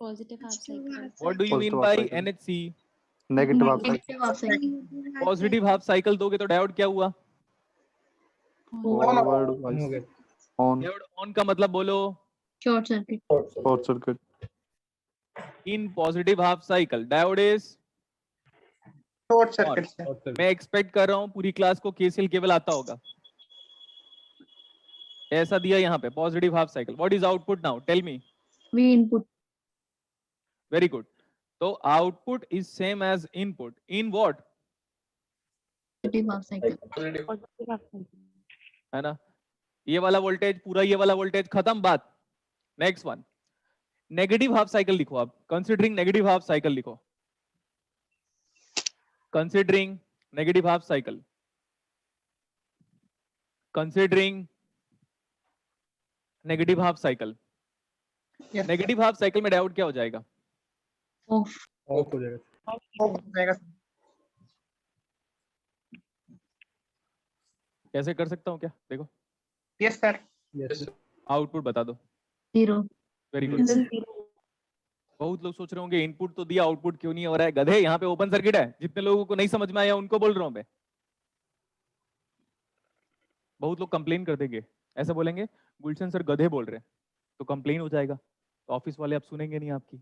Positive half cycle. What do you mean Positive by half cycle. NHC? Negative आप पॉजिटिव हाफ साइकिल दोगे तो डायोड क्या हुआ? फॉरवर्ड हो गया। ऑन डायोड ऑन का मतलब बोलो। Short circuit. Short circuit. In positive half cycle diode is short circuit से। मैं एक्सपेक्ट कर रहा हूँ पूरी क्लास को केसीएल केवल आता होगा, ऐसा दिया यहाँ पे positive half cycle. What is output now, tell me. V input. Very good, तो output is same as input in what, positive half cycle. है ना? ये वाला वोल्टेज पूरा, ये वाला वोल्टेज, खत्म बात। Next one, negative half cycle लिखो आप, कंसीडरिंग नेगेटिव हाफ साइकिल लिखो, considering negative half cycle, considering negative half cycle. Yes, negative half cycle में डायोड क्या हो जाएगा? ऑफ। ऑफ हो जाएगा। हो जाएगा सर। कैसे कर सकता हूँ क्या? देखो Yes, sir. Yes. आउटपुट बता दो। 0. Very good. बहुत लोग सोच रहे होंगे इनपुट तो दिया आउटपुट क्यों नहीं हो रहा है। गधे, यहाँ पे ओपन सर्किट है। जितने लोगों को नहीं समझ में आया उनको बोल रहा हूँ मैं। बहुत लोग कंप्लेन कर देंगे, ऐसा बोलेंगे गुलशन सर गधे बोल रहे हैं, तो कंप्लेन हो जाएगा, तो ऑफिस वाले अब सुनेंगे नहीं आपकी।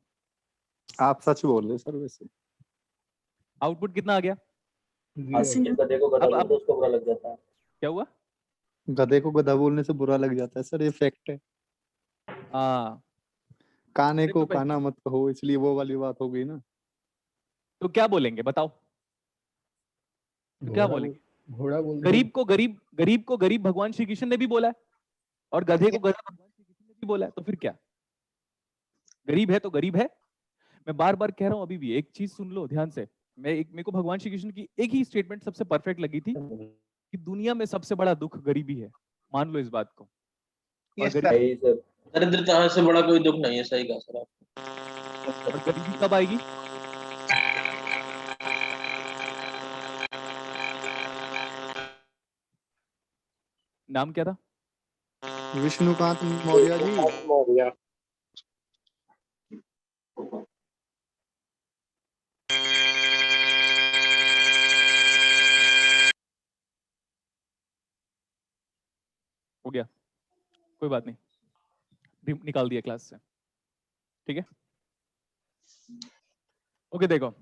आप सच बोल रहे सर वैसे। आउटपुट कितना आ गया? गधे को गधा बोलते उसको बुरा लग जाता है। क्या हुआ? गधे को गधा बोलने से बुरा लग जाता है सर, ये फैक्ट है। हाँ, काने को देखो भाई। काना मत कहो, इसलिए वो वाली बात हो गई ना। तो क्या बोलेंगे बताओ? तो क्या घोड़ा बोलेंगे? घोड़ा बोल दो। गरीब को गरीब भगवान श्री कृष्ण ने भी बोला है, और गधे को गधा भगवान श्री कृष्ण ने भी बोला है, तो फिर क्या? गरीब है तो गरीब है। मैं बार बार कह रहा हूं, अभी भी एक चीज सुन लो ध्यान से। मेरे को भगवान श्री कृष्ण की एक ही स्टेटमेंट सबसे परफेक्ट लगी थी कि दुनिया में सबसे बड़ा दुख गरीबी है। मान लो इस बात को। और Yes, गरीबी, sir. दरिद्रता से बड़ा कोई दुख नहीं है, सही कहा सर आप। और गरीबी कब आएगी? नाम क्या था? विष्णुकांत मौर्य जी। हो गया, कोई बात नहीं, निकाल दिया क्लास से, ठीक है। ओके, देखो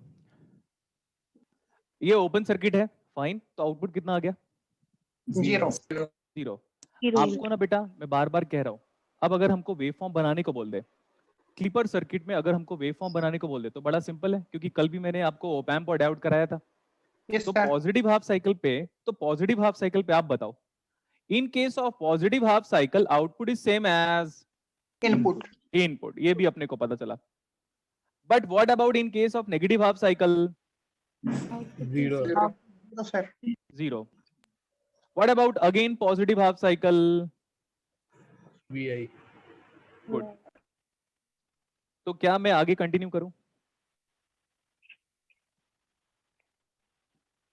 ये ओपन सर्किट है, फाइन। तो आउटपुट कितना आ गया? 0. 0। आपको ना बेटा, मैं बार बार कह रहा हूं, अब अगर हमको वेव फॉर्म बनाने को बोल दे, क्लिपर सर्किट में अगर हमको वेव फॉर्म बनाने को बोल दे, तो बड़ा सिंपल है, क्योंकि कल भी मैंने आपको ओप एम्प और डायोड कराया था। Yes, तो sir. पॉजिटिव हाफ साइकिल पे आप बताओ, in case of positive half cycle output is same as Input. Input, ये भी अपने को पता चला। But what about in case of negative half cycle? 0. 0. No, sir. 0। What about again positive half cycle? VI. Good. तो क्या मैं आगे कंटिन्यू करूं?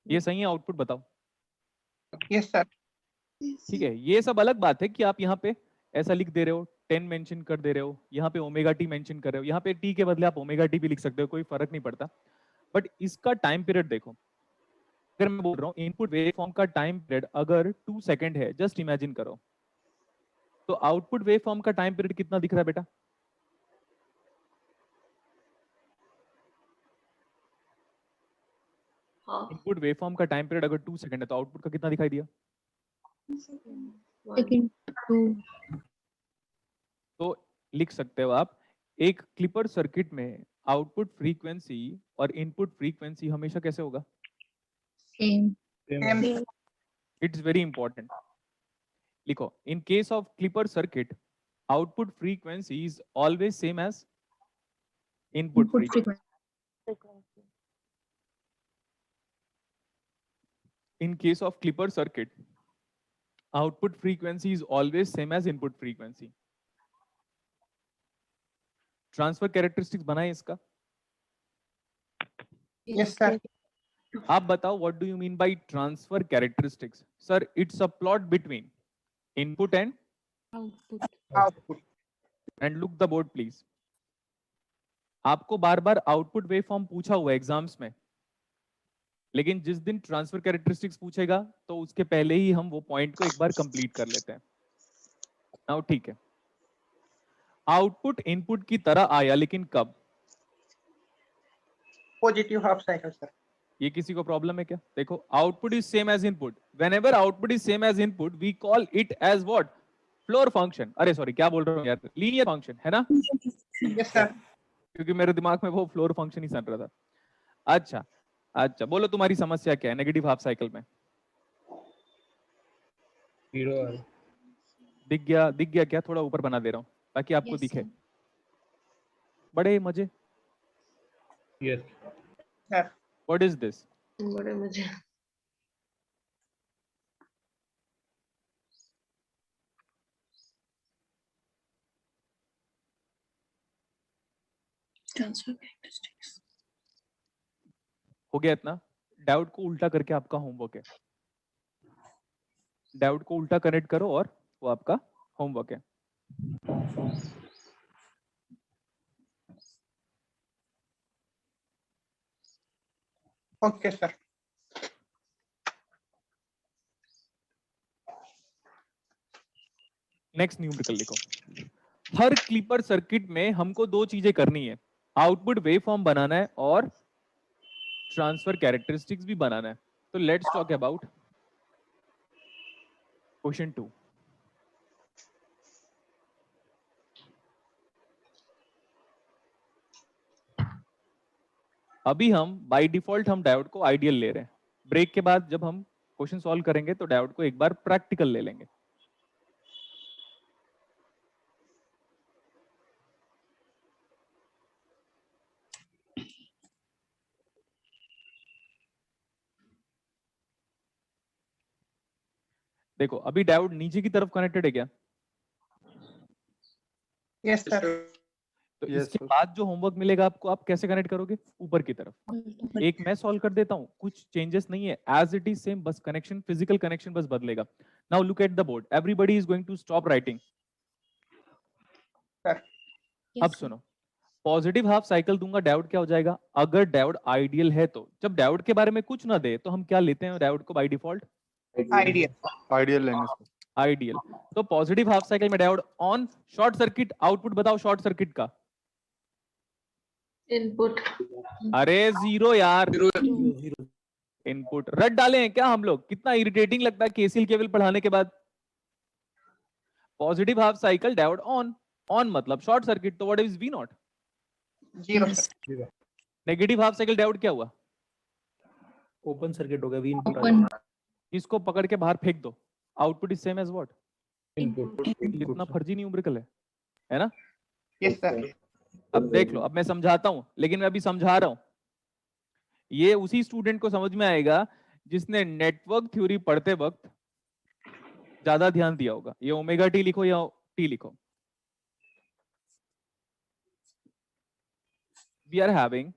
ये सही है? आउटपुट बताओ। Yes, sir. ठीक है, ये सब अलग बात है कि आप यहाँ पे ऐसा लिख दे रहे हो, 10 मेंशन कर दे रहे हो, यहाँ पे ओमेगा टी मेंशन कर रहे हो, यहाँ पे टी के बदले आप ओमेगा टी भी लिख सकते हो, कोई फर्क नहीं पड़ता। बट इसका टाइम पीरियड देखो, अगर मैं बोल रहा हूँ इनपुट वेव फॉर्म का टाइम पीरियड अगर 2 सेकंड है, जस्ट इमेजिन करो, तो आउटपुट वेव फॉर्म का टाइम पीरियड कितना दिख रहा है बेटा? इनपुट वेव फॉर्म का टाइम पीरियड अगर 2 सेकंड है, तो आउटपुट का कितना दिखाई दिया? Second 2. तो लिख सकते हो आप, एक क्लिपर सर्किट में आउटपुट फ्रीक्वेंसी और इनपुट फ्रीक्वेंसी हमेशा कैसे होगा? Same. Same. It's very important. लिखो, in case of clipper circuit output frequency is always same as input Input frequency. frequency. In case of Clipper circuit, output frequency is always same as input frequency. Transfer characteristics बनाए इसका? Yes, sir. आप बताओ, what do you mean by transfer characteristics? Sir, it's a plot between input and Output. and look the board please. आपको बार बार output waveform पूछा हुआ exams में, लेकिन जिस दिन ट्रांसफर कैरेक्टरिस्टिक्स पूछेगा तो उसके पहले ही हम वो पॉइंट को एक बार कंप्लीट कर लेते हैं। नाउ ठीक है, आउटपुट इनपुट की तरह आया, लेकिन कब? Positive half cycle, sir. ये किसी को प्रॉब्लम है क्या? देखो, output is same as input, whenever output is same as input we call it as what? Floor function. अरे सॉरी, क्या बोल रहा हूँ यार, लीनियर फंक्शन है ना? Yes, sir. क्योंकि मेरे दिमाग में वो फ्लोर फंक्शन ही चल रहा था। अच्छा अच्छा, बोलो तुम्हारी समस्या क्या है नेगेटिव हाफ साइकिल में? 0. दिख गया क्या? थोड़ा ऊपर बना दे रहा हूँ ताकि आपको Yes, दिखे। sir. बड़े मजे। Yes. Sir. What is this? बड़े मजे। Transfer characteristics. हो गया इतना? डायोड को उल्टा करके आपका होमवर्क है। डायोड को उल्टा कनेक्ट करो और वो आपका होमवर्क है। Okay, sir. नेक्स्ट न्यूमेरिकल लिखो। हर क्लीपर सर्किट में हमको दो चीजें करनी है, आउटपुट वेव फॉर्म बनाना है और ट्रांसफर कैरेक्टरिस्टिक्स भी बनाना है। तो लेट्स टॉक अबाउट क्वेश्चन 2। अभी हम बाय डिफॉल्ट हम डायोड को आइडियल ले रहे हैं। ब्रेक के बाद जब हम क्वेश्चन सॉल्व करेंगे तो डायोड को एक बार प्रैक्टिकल ले लेंगे। देखो अभी डायोड नीचे की तरफ कनेक्टेड है क्या? Yes, sir. तो Yes, इसके sir. बाद जो होमवर्क मिलेगा आपको, आप कैसे कनेक्ट करोगे? ऊपर की तरफ। एक मैं सॉल्व कर देता हूँ, कुछ चेंजेस नहीं है, एज इट इज सेम, बस कनेक्शन, फिजिकल कनेक्शन बस बदलेगा। Now look at the board, everybody is going to stop writing. Sir. अब सुनो, पॉजिटिव हाफ साइकिल दूंगा, डायोड क्या हो जाएगा? अगर डायोड आइडियल है तो। जब डायोड के बारे में कुछ ना दे तो हम क्या लेते हैं डायोड को बाय डिफॉल्ट? Ideal. आइडियल लेंगे सर। आइडियल। तो पॉजिटिव हाफ साइकिल में diode on, short circuit, output बताओ शॉर्ट सर्किट का। इनपुट अरे जीरो यार, इनपुट रट डाले हैं क्या हम लोग? कितना इरिटेटिंग लगता है केसीएल केवल पढ़ाने के बाद। Positive half cycle diode on, on मतलब शॉर्ट सर्किट, तो what is V naught? Zero, sir. Negative half cycle diode क्या हुआ? ओपन सर्किट हो गया, वी इनपुट आ ओपन गया। इसको पकड़ के बाहर फेंक दो, output is same as what? Input. कितना फर्जी न्यूमेरिकल है ना? Yes, sir. अब देख लो, अब मैं समझाता हूं, लेकिन मैं अभी समझा रहा हूं, ये उसी स्टूडेंट को समझ में आएगा जिसने नेटवर्क थ्योरी पढ़ते वक्त ज्यादा ध्यान दिया होगा। ये ओमेगा टी लिखो या टी लिखो। We are having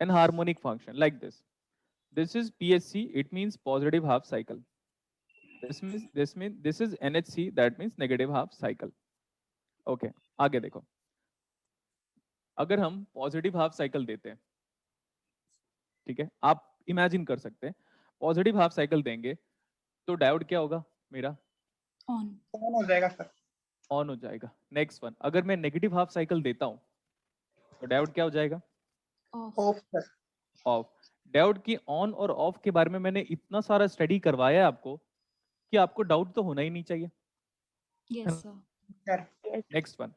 an harmonic function like this. This is PHC, it means positive half cycle. This is NHC, that means negative half cycle. Okay, आगे देखो, अगर हम पॉजिटिव हाफ साइकिल देते हैं, ठीक है, आप इमेजिन कर सकते हैं पॉजिटिव हाफ साइकिल देंगे तो डायोड क्या होगा मेरा? ऑन। On हो जाएगा, sir. ऑन हो जाएगा। नेक्स्ट वन, अगर मैं नेगेटिव हाफ साइकिल देता हूं तो डायोड क्या हो जाएगा? Of. Off, sir. Of. Diode की ऑन और ऑफ के बारे में मैंने इतना सारा स्टडी करवाया है आपको कि आपको डाउट तो होना ही नहीं चाहिए। Yes sir. Sir. Next one,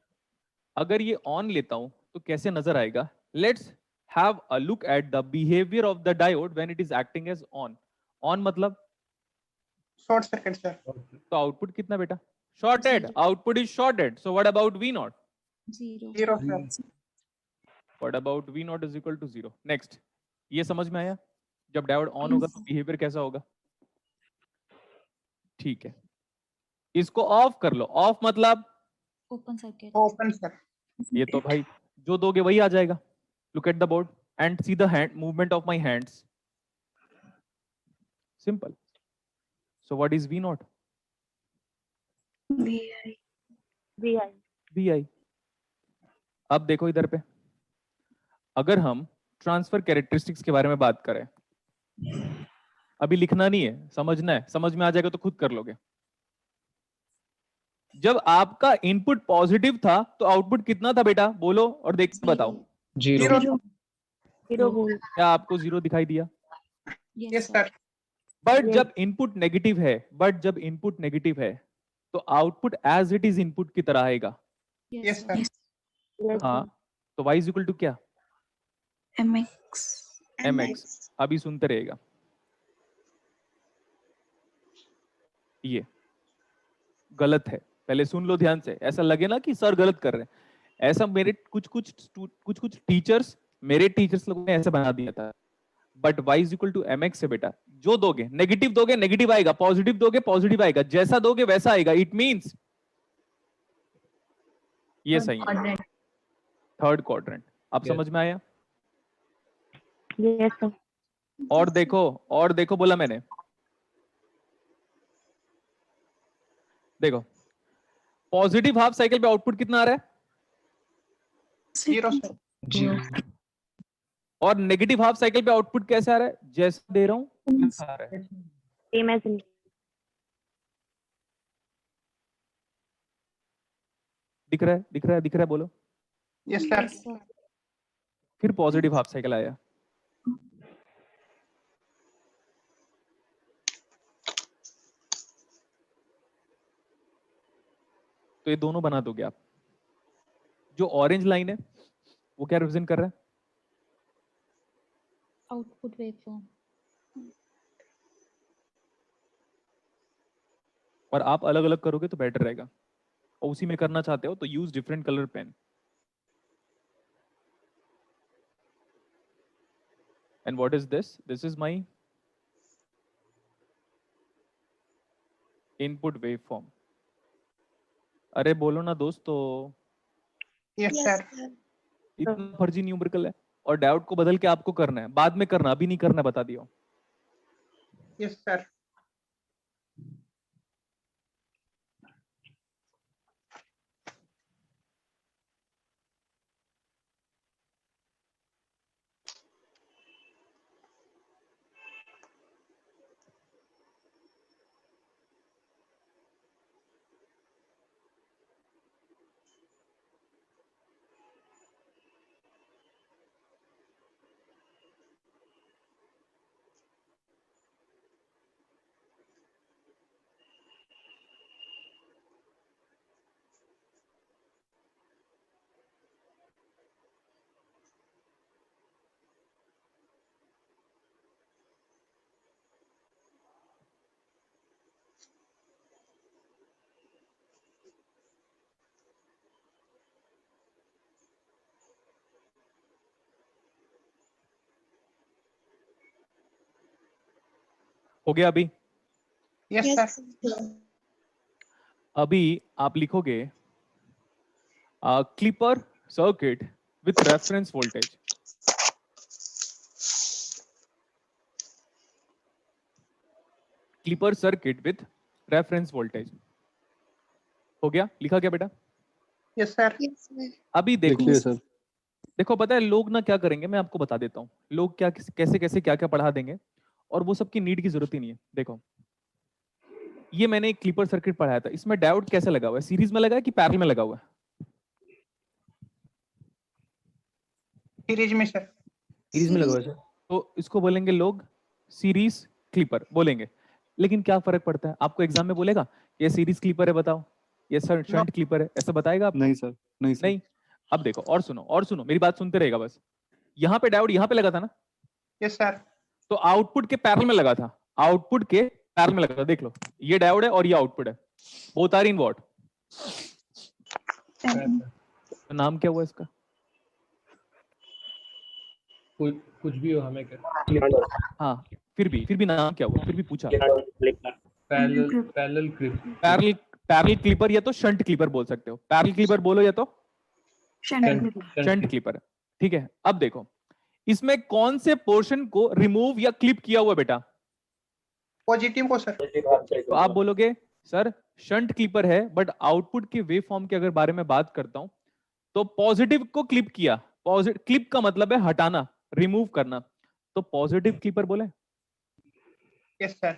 अगर ये ऑन लेता हूं तो कैसे नजर आएगा? Let's have a look at the behaviour of the diode when it is acting as on. On मतलब Short circuit, sir. तो आउटपुट कितना बेटा? Shorted. Output is shorted, so what about V naught? Zero. Zero, sir. What about V naught is equal to zero. Next, ये समझ में आया? जब diode on होगा तो बिहेवियर कैसा होगा? ठीक है, इसको ऑफ कर लो। ऑफ मतलब ओपन सर्किट। Open, sir. ये तो भाई जो दोगे वही आ जाएगा। Look at the board and see the hand movement of my hands. Simple. So what is V naught? V I. अब देखो इधर पे, अगर हम ट्रांसफर कैरेक्टरिस्टिक्स के बारे में बात करें, अभी लिखना नहीं है, समझना है, समझ में आ जाएगा तो खुद कर लोगे। जब आपका इनपुट पॉजिटिव था तो आउटपुट कितना था बेटा? बोलो और देख के बताओ। जीरो। क्या आपको जीरो दिखाई दिया? Yes, sir. बट जब इनपुट नेगेटिव है, तो output as it is input की तरह आएगा। Yes, sir. हाँ, तो y इज इक्वल टू क्या? MX। mx। अभी सुनते रहेगा, ये गलत है, पहले सुन लो ध्यान से। ऐसा लगे ना कि सर गलत कर रहे हैं, ऐसा मेरे कुछ टीचर्स, मेरे टीचर्स लोगों ने ऐसे बना दिया था। But y is equal to mx से बेटा, जो दोगे नेगेटिव दोगे नेगेटिव आएगा, पॉजिटिव दोगे पॉजिटिव आएगा, जैसा दोगे वैसा आएगा। इट मींस ये सही है, थर्ड क्वाड्रेंट। अब समझ में आया? Yes sir. और देखो बोला मैंने। देखो पॉजिटिव हाफ साइकिल पे आउटपुट कितना आ रहा है? 0 सर। और नेगेटिव हाफ साइकिल पे आउटपुट कैसे आ रहा है? जैसा दे रहा हूं वैसा आ रहा है। सेम एज इन दिख रहा है, दिख रहा है, दिख रहा है, बोलो। Yes sir. Yes, sir. फिर पॉजिटिव हाफ साइकिल आया। तो ये दोनों बना दोगे आप। जो ऑरेंज लाइन है वो क्या रिप्रेजेंट कर रहा है? Output waveform. और आप अलग अलग करोगे तो बेटर रहेगा, और उसी में करना चाहते हो तो use different colour pen. And what is this? This is my input waveform. अरे बोलो ना दोस्तों, यस सर। इतना फर्जी न्यूमेरिकल है, और डायोड को बदल के आपको करना है, बाद में करना, अभी नहीं करना है, बता दिया। Yes sir. हो गया अभी? Yes sir. अभी आप लिखोगे clipper circuit with reference voltage. Clipper circuit with reference voltage हो गया? लिखा क्या बेटा? Yes sir. अभी देखो, लिखिए सर। देखो पता है लोग ना क्या करेंगे, मैं आपको बता देता हूँ लोग क्या कैसे कैसे क्या क्या पढ़ा देंगे, और वो सबकी नीड की जरूरत ही नहीं है। देखो ये मैंने एक क्लिपर सर्किट पढ़ाया था, इसमें डायोड कैसे लगा हुआ है? सीरीज में लगा है कि पैरेलल में लगा हुआ है? सीरीज में सर। सीरीज में लगा हुआ है सर। तो इसको बोलेंगे लोग सीरीज क्लिपर बोलेंगे। लेकिन क्या फर्क पड़ता है? आपको एग्जाम में बोलेगा ये सीरीज क्लिपर है बताओ, ये शंट क्लिपर है, ऐसा बताएगा आपको? नहीं सर, नहीं सर। नहीं। अब देखो और सुनो, और सुनो, मेरी बात सुनते रहेगा बस। यहाँ पे डायोड यहाँ पे लगा था ना, यस सर। तो आउटपुट के पैरेलल में लगा था, आउटपुट के पैरेलल में लगा था। देख लो ये डायोड है और ये आउटपुट है, बोथ आर इन व्हाट? तो नाम क्या हुआ इसका? कुछ भी हो, हमें क्या। हाँ फिर भी नाम क्या हुआ? फिर भी पूछा। पैरेलल पैरेलल क्लिपर या तो शंट क्लिपर बोल सकते हो, पैरेलल क्लिपर बोलो या तो शंट क्लिपर। ठीक है, अब देखो इसमें कौन से पोर्शन को रिमूव या क्लिप किया हुआ बेटा? पॉजिटिव को सर। तो आप बोलोगे सर शंट क्लिपर है, बट आउटपुट के वेव फॉर्म के अगर बारे में बात करता हूं तो पॉजिटिव को क्लिप किया। पॉजिटिव क्लिप का मतलब है हटाना, रिमूव करना, तो पॉजिटिव क्लिपर बोले। Yes sir.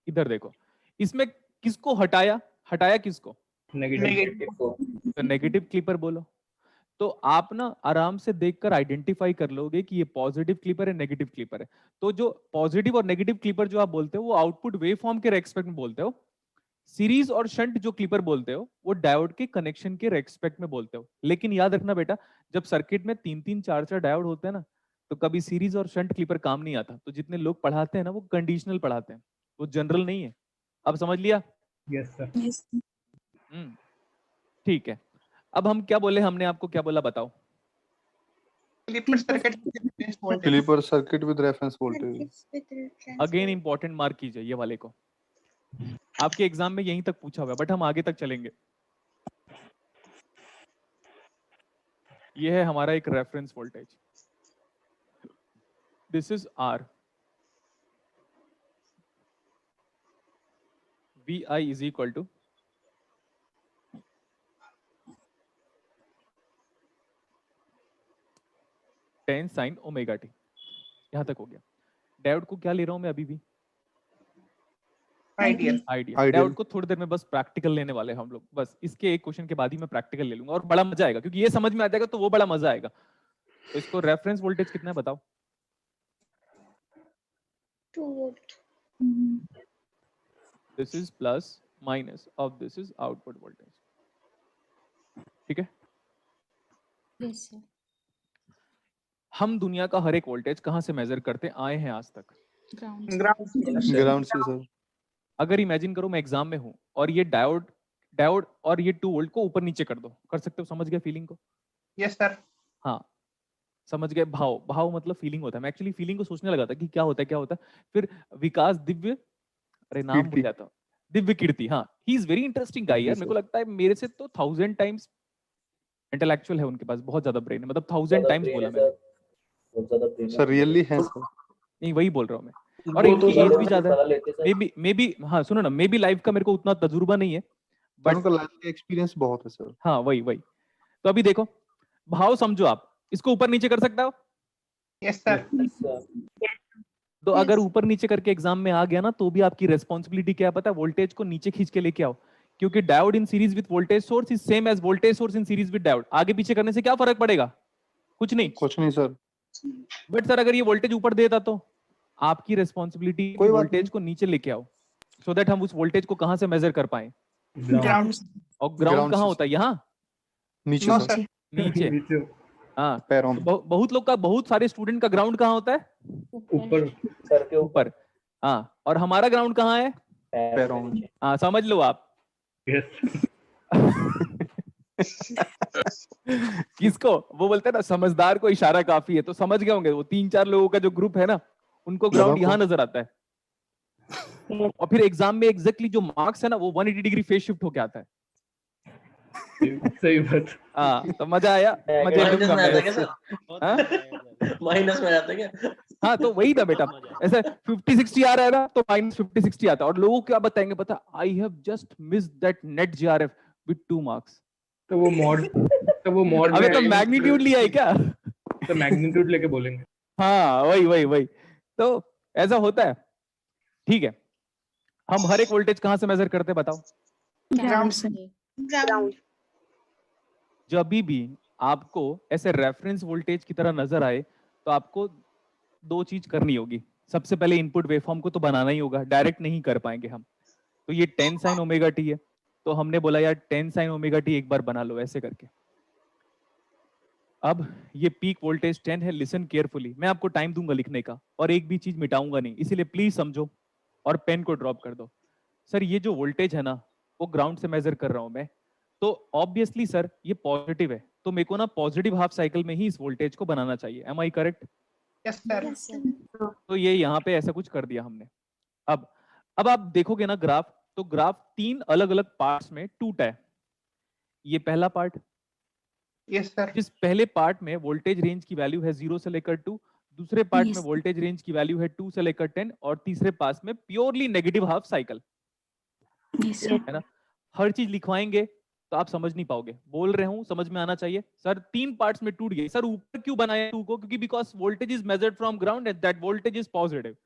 इधर देखो इसमें किसको हटाया? हटाया किसको? नेगेटिव को। तो नेगेटिव क्लिपर बोलो। तो आप ना आराम से देखकर आइडेंटिफाई कर लोगे कि ये पॉजिटिव क्लिपर है, नेगेटिव क्लिपर है। तो जो पॉजिटिव और नेगेटिव क्लिपर जो आप बोलते हो वो आउटपुट वेव फॉर्म के रेस्पेक्ट में बोलते हो। सीरीज और शंट जो क्लिपर बोलते हो वो डायोड के कनेक्शन के रेस्पेक्ट में बोलते हो। लेकिन याद रखना बेटा, जब सर्किट में 3-3 4-4 डायोड होते हैं ना, तो कभी सीरीज और शंट क्लिपर काम नहीं आता। तो जितने लोग पढ़ाते हैं ना वो कंडीशनल पढ़ाते हैं, वो जनरल नहीं है। अब समझ लिया? Yes sir. ठीक है, अब हम क्या बोले? हमने आपको क्या बोला बताओ? Clipper circuit with reference voltage. Clipper circuit with reference voltage. Again important mark कीजिए ये वाले को, आपके एग्जाम में यहीं तक पूछा हुआ है, बट हम आगे तक चलेंगे। ये है हमारा एक reference voltage, this is R. Vi is equal to 10 sin omega t. यहाँ तक हो गया। डायोड को क्या ले रहा हूँ मैं अभी भी? आइडियल। आइडियल। Ideal। डायोड को थोड़ी देर में बस प्रैक्टिकल लेने वाले हैं हम लोग, बस इसके एक क्वेश्चन के बाद ही मैं प्रैक्टिकल ले लूंगा और बड़ा मजा आएगा, क्योंकि ये समझ में आ जाएगा तो वो बड़ा मजा आएगा। तो इसको रेफरेंस वोल्टेज कितना है बताओ? 2 volt। This is plus minus of this is output voltage. ठीक है, यस सर। हम दुनिया का हर एक वोल्टेज कहाँ से मेजर करते आए हैं आज तक? ग्राउंड ग्राउंड से सर। अगर इमेजिन करो मैं एग्जाम में हूँ और ये डायोड और ये 2 वोल्ट को ऊपर नीचे कर दो, कर सकते हो? समझ गए फीलिंग को? Yes sir. हाँ, समझ गए। भाव मतलब फीलिंग होता है। मैं एक्चुअली फीलिंग को सोचने लगा था कि क्या होता है। फिर विकास दिव्य, अरे नाम भूल कीर्ति। जाता, दिव्य कीर्ति। हाँ, ही इज वेरी इंटरेस्टिंग गाय यार। जी मेरे को सर। लगता है मेरे से तो 1000 टाइम्स इंटेलेक्चुअल है उनके पास, बहुत ज्यादा ब्रेन है, मतलब 1000 टाइम्स बोला मैंने। सर रियली है सर। नहीं, वही बोल रहा हूँ मैं। और इनकी एज भी ज्यादा है। मे बी हाँ सुनो ना, मे बी लाइफ का मेरे को उतना तजुर्बा नहीं है, पर बट उनका लाइफ का एक्सपीरियंस बहुत है सर। हाँ वही। तो अभी देखो, भाव समझो आप, इसको ऊपर नीचे कर सकता हो? Yes sir. तो अगर ऊपर नीचे करके एग्जाम में आ गया ना, तो भी आपकी रेस्पॉन्सिबिलिटी क्या है पता है? वोल्टेज को नीचे खींच के लेके आओ, क्योंकि diode in series with voltage source is same as voltage source in series with diode. आगे पीछे करने से क्या फर्क पड़ेगा? कुछ नहीं। कुछ नहीं सर। बट सर अगर ये वोल्टेज ऊपर देता तो आपकी रेस्पॉन्सिबिलिटी कोई बात वोल्टेज को नीचे लेके आओ, सो दैट हम उस वोल्टेज को कहां से मेजर कर पाए। ग्राउंड। और ग्राउंड Ground कहाँ से होता है? यहाँ नीचे नो सर। सर। नीचे। हाँ, पैरों तो में। बहुत लोग का, बहुत सारे स्टूडेंट का ग्राउंड कहाँ होता है? ऊपर। सर के ऊपर। हाँ, और हमारा ग्राउंड कहाँ है? पैरों में। हाँ, समझ लो आप। यस। किसको वो बोलते हैं ना, समझदार को इशारा काफी है। तो समझ गए होंगे, वो 3-4 लोगों का जो ग्रुप है ना, उनको ग्राउंड देखो। यहाँ नजर आता है। और फिर एग्जाम में एग्जैक्टली जो मार्क्स है ना, वो 180 डिग्री फेस शिफ्ट होके आता है। सही बात। हाँ, तो मजा आया। मजे माइनस लूंगा में आता है मैं। क्या सर? हाँ? माइनस में आता है क्या? हाँ, तो वही ना बेटा, ऐसे 50-60 आ रहा है ना, तो -50-60 आता है। और लोगों को क्या बताएंगे पता? I have just missed that net GRF with 2 marks. तो वो मॉड अबे तो मैग्नीट्यूड लिया है क्या? तो मैग्नीट्यूड लेके बोलेंगे। हाँ, वही। तो ऐसा होता है। ठीक है, हम हर एक वोल्टेज कहां से मेजर करते हैं बताओ? ग्राउंड से। ग्राउंड। जब भी आपको ऐसे रेफरेंस वोल्टेज की तरह नजर आए, तो आपको 2 चीज करनी होगी। सबसे पहले इनपुट वेवफॉर्म को तो बनाना ही होगा, डायरेक्ट नहीं कर पाएंगे हम। तो ये 10 sin ओमेगा टी है, तो हमने बोला यार 10 sin ओमेगा टी एक बार बना लो ऐसे करके। अब ये पीक वोल्टेज 10 है। लिसन केयरफुली, मैं आपको टाइम दूंगा लिखने का, और एक भी चीज मिटाऊंगा नहीं, इसीलिए प्लीज समझो और पेन को ड्रॉप कर दो। सर ये जो वोल्टेज है ना, वो ग्राउंड से मेजर कर रहा हूं मैं, तो ऑब्वियसली सर ये पॉजिटिव है, तो मेरे को ना पॉजिटिव हाफ साइकिल में ही इस वोल्टेज को बनाना चाहिए। Am I correct? Yes sir. Yes sir. तो ये यहाँ पे ऐसा कुछ कर दिया हमने। अब आप देखोगे ना ग्राफ, तो ग्राफ 3 अलग अलग पार्ट्स में टूटा है। ये पहला पार्ट, यस सर। जिस पहले पार्ट में वोल्टेज रेंज की वैल्यू है 0 से लेकर 2, दूसरे पार्ट Yes. में वोल्टेज रेंज की वैल्यू है 2 से लेकर 10, और तीसरे पास में purely negative half cycle yes sir. है ना। हर चीज लिखवाएंगे तो आप समझ नहीं पाओगे। बोल रहे हूं, समझ में आना चाहिए। सर 3 पार्ट्स में टूट गए। सर ऊपर क्यों बनाया 2 को? क्योंकि because voltage is measured from ground and that voltage is positive.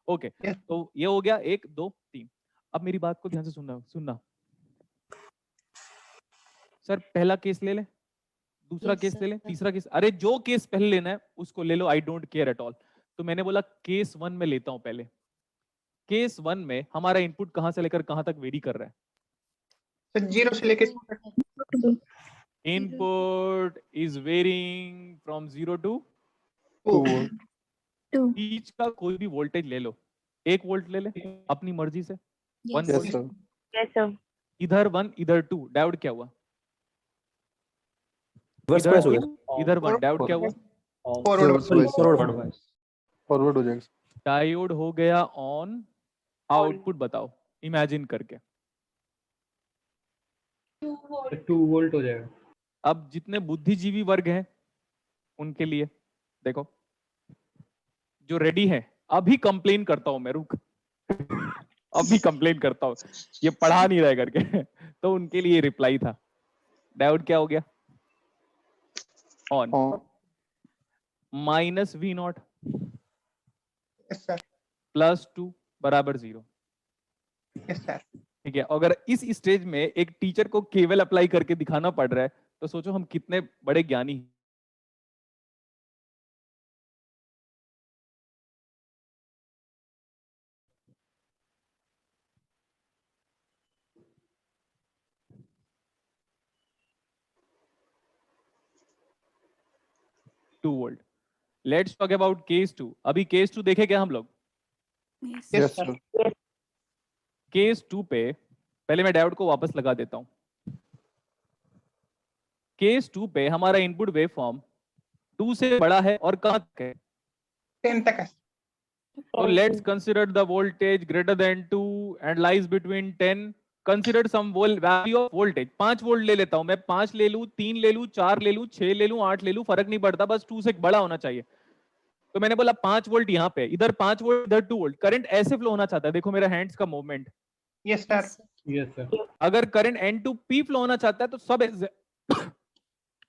Okay, Yes. तो ये हो गया 1 2 3। अब मेरी बात को ध्यान से सुनना। सर पहला केस ले ले, दूसरा Yes, केस ले ले, sir. तीसरा केस, अरे जो केस पहले लेना है उसको ले लो, I don't care at all. तो मैंने बोला केस 1 में लेता हूं पहले। केस 1 में हमारा इनपुट कहां से लेकर कहां तक वेरी कर रहा है? सर 0 से लेके input is varying from 0 to 2 बीच का कोई भी वोल्टेज ले लो। 1 वोल्ट ले ले अपनी मर्जी से, 1 Yes, यस वोल्ट, सर। इधर 1 इधर 2। डायोड क्या हुआ? रिवर्स इधर प्रैस हो 2 गया। इधर 1। डायोड क्या हुआ? फॉरवर्ड हो जाएगा। डायोड हो गया ऑन। आउटपुट बताओ इमेजिन करके। 2 वोल्ट हो जाएगा। अब जितने बुद्धिजीवी वर्ग हैं उनके लिए देखो, जो रेडी है, अभी कंप्लेन करता हूं मैं, रुक अभी कंप्लेन करता हूं, ये पढ़ा नहीं रहा करके तो उनके लिए रिप्लाई था। डायोड क्या हो गया? On. Minus V naught yes sir, plus 2 बराबर 0। Yes sir. ठीक है, अगर इस स्टेज में एक टीचर को केवल अप्लाई करके दिखाना पड़ रहा है तो सोचो हम कितने बड़े ज्ञानी हैं। Two volt. Let's talk about case 2। अभी केस 2 देखे क्या हम लोग? Yes. Yes yes sir, sir. Case 2 पे पहले मैं डायोड को वापस लगा देता हूं। केस 2 पे हमारा इनपुट वेव फॉर्म 2 से बड़ा है और कहां तक है? 10 तक है। So let's consider the voltage greater than 2 and lies between 10. Consider some value of voltage. 5 volt ले लेता हूं मैं, 5 ले लूं, 3 ले लूं, 4 ले लूं, 6 ले लूं, 8 ले लूं, फर्क नहीं पड़ता, बस 2 से बड़ा होना चाहिए। तो मैंने बोला 5 वोल्ट यहाँ पे, इधर 5 वोल्ट, इधर 2 वोल्ट। करंट ऐसे फ्लो होना चाहता है, देखो मेरा हैंड्स का movement. Yes sir, yes sir. अगर current N to P flow होना चाहता है तो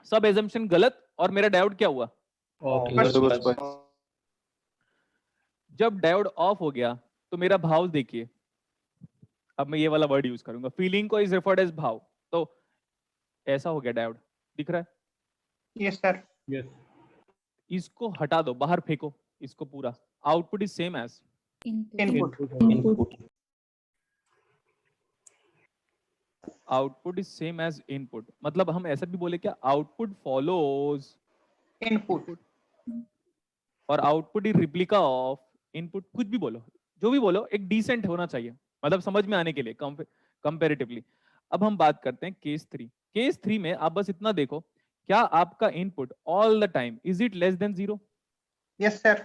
सब एजम्पशन गलत और मेरा डायोड क्या हुआ? ओके। जब डायोड ऑफ हो गया तो मेरा भाव देखिए, अब मैं ये वाला वर्ड यूज करूंगा, फीलिंग को इज रेफर्ड एज भाव। तो ऐसा हो गया डायोड, दिख रहा है? Yes sir, yes. इसको हटा दो, बाहर फेंको इसको पूरा। Output is same as input. Input. Output is same as input. मतलब हम ऐसा भी बोले क्या, आउटपुट फॉलोज इनपुट। और output is replica of input. कुछ भी बोलो, जो भी बोलो, एक डिसेंट होना चाहिए, मतलब समझ में आने के लिए कंपैरेटिवली। अब हम बात करते हैं केस 3। केस 3 में आप बस इतना देखो, क्या आपका input all the time is it less than 0? Yes sir,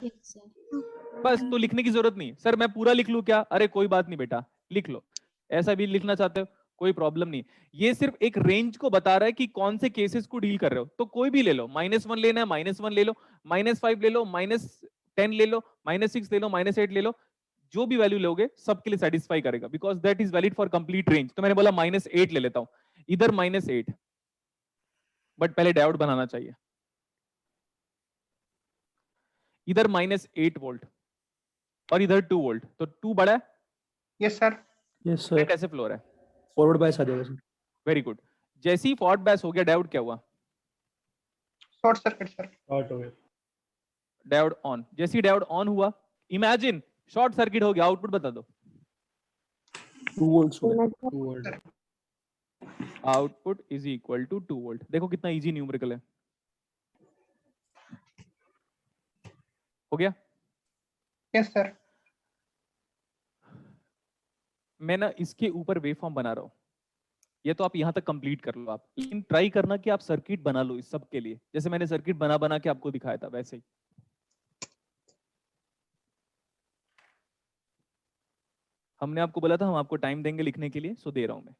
बस, तो लिखने की जरूरत नहीं। सर मैं पूरा लिख लूं क्या? अरे कोई बात नहीं बेटा, लिख लो। ऐसा भी लिखना चाहते हो, कोई प्रॉब्लम नहीं। ये सिर्फ एक रेंज को बता रहा है कि कौन से केसेस को डील कर रहे हो। तो कोई भी ले लो, -1 लेना है -1 ले लो, -5 ले लो, -10 ले लो, -6 ले लो, -8 ले लो, जो भी वैल्यू लोगे सबके लिए सेटिस्फाई करेगा, because that is valid for complete range. तो मैंने बोला -8 ले लेता हूं, इधर -8, बट पहले डायोड बनाना चाहिए। इधर -8 वोल्ट और इधर 2 वोल्ट, तो 2 बड़ा है, yes sir, yes current sir. ऐसे फ्लो रहा है। फॉरवर्ड बायस आ जाएगा सर। Very good. जैसे ही फॉरवर्ड बायस हो गया, डायोड क्या हुआ? Short circuit sir. शॉर्ट हो गया। Diode on. जैसे ही डायोड ऑन हुआ, इमेजिन शॉर्ट सर्किट हो गया। आउटपुट बता दो। 2 वोल्ट्स हो गए। 2 volt. Output is equal to 2 volt. देखो कितना इजी न्यूमेरिकल है, हो गया? यस सर, मैं ना इसके ऊपर वेव फॉर्म बना रहा हूं, ये तो आप यहां तक कंप्लीट कर लो आप, लेकिन ट्राई करना कि आप सर्किट बना लो इस सब के लिए, जैसे मैंने सर्किट बना बना के आपको दिखाया था वैसे ही। हमने आपको बोला था हम आपको टाइम देंगे लिखने के लिए, सो दे रहा हूं मैं।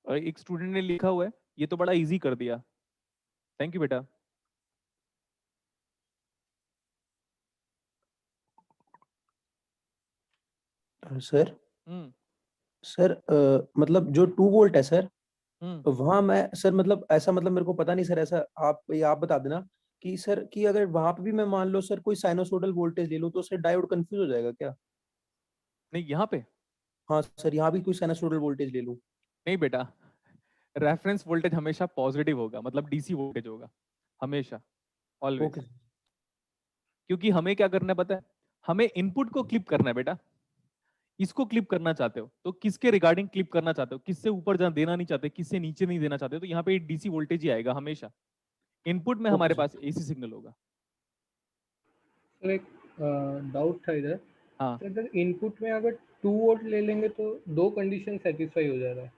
और एक स्टूडेंट ने लिखा हुआ है, ये तो बड़ा इजी कर दिया, थैंक यू बेटा। सर हम्म सर मतलब जो 2 वोल्ट है सर, हम्म वहां मैं सर मतलब ऐसा मतलब मेरे को पता नहीं सर, ऐसा आप बता देना कि सर कि अगर वहां पे भी मैं मान लो सर कोई साइनोसोडल वोल्टेज ले लूं तो सर डायोड कंफ्यूज हो जाएगा क्या? नहीं यहाँ पे हाँ सर, यहाँ भी कोई साइनोसोडल वोल्टेज ले लूं। नहीं बेटा, रेफरेंस वोल्टेज हमेशा पॉजिटिव होगा, मतलब डीसी वोल्टेज होगा हमेशा, ऑलवेज। ओके। क्योंकि हमें क्या करना है पता है, हमें इनपुट को क्लिप करना है बेटा। इसको क्लिप करना चाहते हो तो किसके रिगार्डिंग क्लिप करना चाहते हो, किससे ऊपर जहां देना नहीं चाहते, किससे नीचे नहीं देना चाहते, तो यहाँ पे डीसी वोल्टेज ही आएगा हमेशा। इनपुट में हमारे पास एसी सिग्नल होगा। सर एक डाउट था इधर। हाँ। सर इधर इनपुट में अगर 2 वोल्ट ले लेंगे तो 2 कंडीशन सेटिस्फाई हो जा रहा है,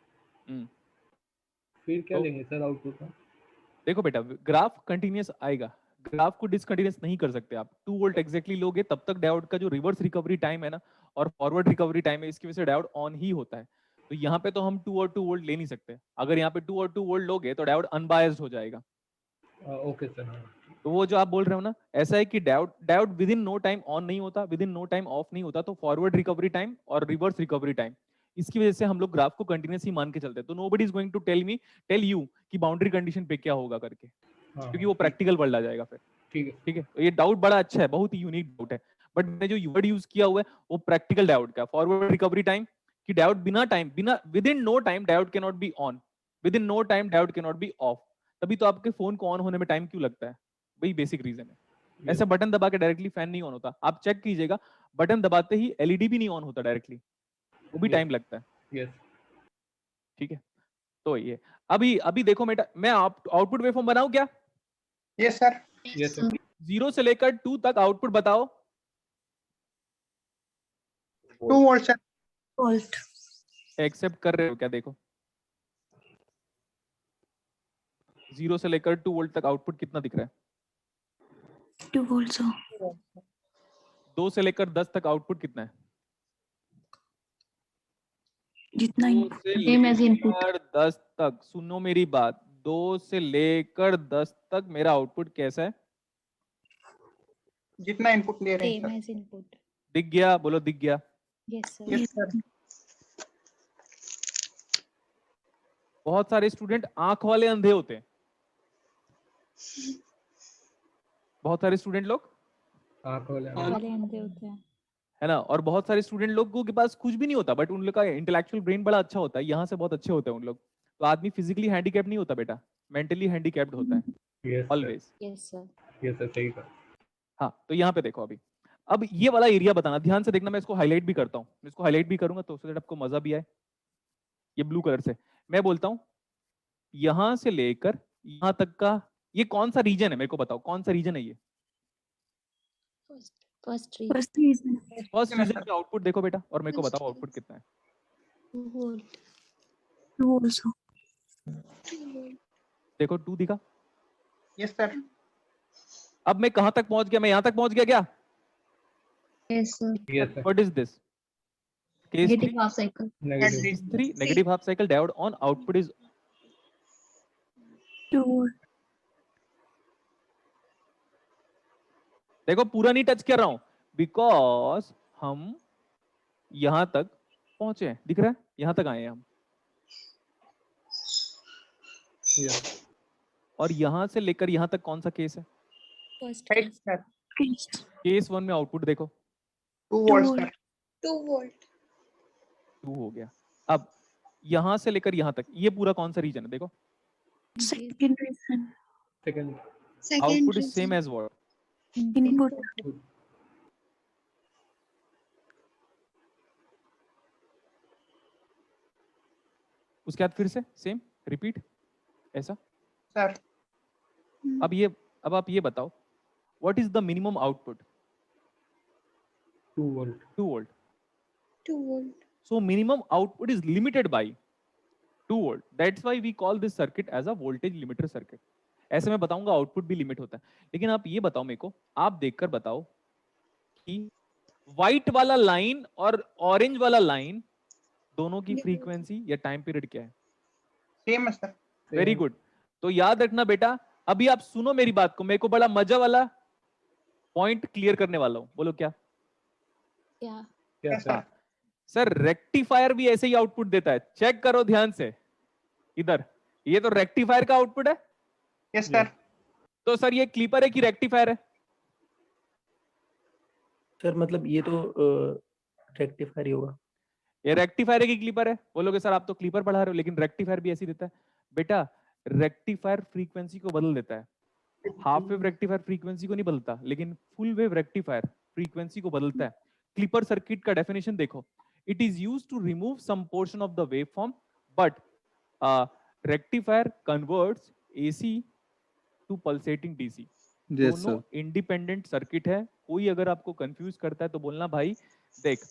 फिर क्या तो लेंगे सर आउटपुट में? देखो बेटा, ग्राफ कंटिन्यूअस आएगा, ग्राफ को डिसकंटिन्यूअस नहीं कर सकते आप। 2 वोल्ट एग्जैक्टली लोगे तब तक डायोड का जो रिवर्स रिकवरी टाइम है ना और फॉरवर्ड रिकवरी टाइम है, इसकी वजह से डायोड ऑन ही होता है। तो यहाँ पे तो हम 2 और 2 वोल्ट ले नहीं सकते। अगर यहाँ पे 2 और 2 वोल्ट लोगे तो डायोड अनबायस्ड हो जाएगा। Okay sir. हाँ, तो वो जो आप बोल रहे हो ना, ऐसा है कि diode within no time on नहीं होता, within no time off नहीं होता। तो फॉरवर्ड रिकवरी टाइम और रिवर्स रिकवरी टाइम, इसकी वजह से हम लोग ग्राफ को कंटिन्यूअस ही मान के चलते हैं। तो nobody is going to tell you कि बाउंड्री कंडीशन पे क्या होगा करके, हाँ, क्योंकि वो प्रैक्टिकल वर्ल्ड आ जाएगा फिर। ठीक है। ठीक है, तो ये डाउट बड़ा अच्छा है, बहुत ही यूनिक डाउट है। बट मैंने जो वर्ड यूज किया हुआ है वो प्रैक्टिकल डायोड का, फॉरवर्ड रिकवरी टाइम, कि डायोड बिना within no time diode can not be on, within no time diode can not be off. तभी तो आपके फोन को ऑन होने में टाइम क्यों लगता है, वही बेसिक रीजन है। ऐसे बटन दबा के डायरेक्टली फैन नहीं ऑन होता, आप चेक कीजिएगा, बटन दबाते ही एलईडी भी नहीं ऑन होता डायरेक्टली, वो भी टाइम लगता है। यस। ठीक है, तो ये अभी देखो बेटा, मैं आउटपुट वेवफॉर्म बनाऊं क्या? Yes sir. Yes sir. 0 से लेकर 2 तक आउटपुट बताओ। 2 वोल्ट सर। वोल्ट एक्सेप्ट कर रहे हो क्या? देखो 0 से लेकर 2 वोल्ट तक आउटपुट कितना दिख रहा है? 2 वोल्ट 2 से लेकर 10 तक आउटपुट कितना है? जितना 2 से सेम एज इनपुट लेकर 10 तक, सुनो मेरी बात, 2 से लेकर 10 तक मेरा आउटपुट कैसा है? जितना इनपुट ले रहे हैं सेम सर। As input. दिख गया? बोलो दिख गया। Yes sir. Yes sir. बहुत सारे स्टूडेंट आंख वाले अंधे होते हैं, बहुत सारे स्टूडेंट लोग आंख वाले वाले अंधे होते हैं। है ना, और बहुत सारे स्टूडेंट लोगों के पास कुछ भी नहीं होता, बट उन लोग का इंटेलेक्चुअल ब्रेन बड़ा अच्छा होता है, यहाँ से बहुत अच्छे होते हैं उन लोग। तो आदमी फिजिकली हैंडीकैप नहीं होता बेटा, मेंटली हैंडीकैप्ड होता है yes always. Yes sir. Yes sir, सही कहा। हाँ, तो यहाँ पे देखो अब ये वाला एरिया बताना, ध्यान से देखना, मैं इसको हाईलाइट भी करता हूँ, इसको हाईलाइट भी करूंगा तो उससे आपको मजा भी आए। ये ब्लू कलर से मैं बोलता हूँ, यहां से लेकर यहां तक का ये कौन सा रीजन है, मेरे को बताओ कौन सा रीजन है ये? First first reason first reason पे आउटपुट देखो बेटा, और मेरे को बताओ आउटपुट कितना है? 2 वोल्ट। 2 वोल्ट देखो 2 दिखा। Yes sir. अब मैं कहां तक पहुंच गया? मैं यहां तक पहुंच गया क्या? Yes sir yes sir. What is this? Case negative half cycle negative 3 negative half cycle diode on, output is 2 volt देखो पूरा नहीं टच कर रहा हूं बिकॉज हम यहां तक पहुंचे हैं, दिख रहा है, यहां तक आए हैं हम। और यहां से लेकर यहां तक कौन सा केस है? First right sir. केस 1 में आउटपुट देखो 2 वोल्ट सर। 2 वोल्ट 2 हो गया। अब यहां से लेकर यहां तक ये पूरा कौन सा रीजन है? देखो second reason second output is same as what? Input उसके बाद फिर से सेम रिपीट ऐसा। सर। अब आप ये बताओ, what is the minimum output? 2 volt 2 volt. 2 volt So minimum output is limited by 2 volt. That's why we call this circuit as a voltage limiter circuit. ऐसे मैं बताऊंगा आउटपुट भी लिमिट होता है, लेकिन आप ये बताओ मेरे को, आप देखकर बताओ कि व्हाइट वाला लाइन और ऑरेंज वाला लाइन दोनों की फ्रीक्वेंसी या टाइम पीरियड क्या है? सेम है सर। Very good. तो याद रखना बेटा, अभी आप सुनो मेरी बात को, मेरे को बड़ा मजा वाला पॉइंट क्लियर करने वाला हूं। बोलो क्या? क्या? क्या सर? सर रेक्टिफायर भी ऐसे ही आउटपुट देता है, चेक करो ध्यान से इधर, ये तो रेक्टिफायर का आउटपुट है। Yes sir. तो सर ये क्लीपर है कि रेक्टिफायर है? सर मतलब ये तो रेक्टिफायर ही होगा। ये रेक्टिफायर है कि क्लीपर है? बोलोगे सर आप तो क्लीपर पढ़ा रहे हो, लेकिन रेक्टिफायर भी ऐसे ही देता है बेटा। रेक्टिफायर फ्रीक्वेंसी को बदल देता है, हाफ वेव रेक्टिफायर फ्रीक्वेंसी को नहीं बदलता, लेकिन फुल वेव रेक्टिफायर फ्रीक्वेंसी को बदलता है। क्लीपर सर्किट का डेफिनेशन देखो, it is used to remove some portion of the waveform, but rectifier converts AC to pulsating DC. Yes दोनों सर। इंडिपेंडेंट सर्किट है। कोई अगर आपको कंफ्यूज करता है तो बोलना भाई देख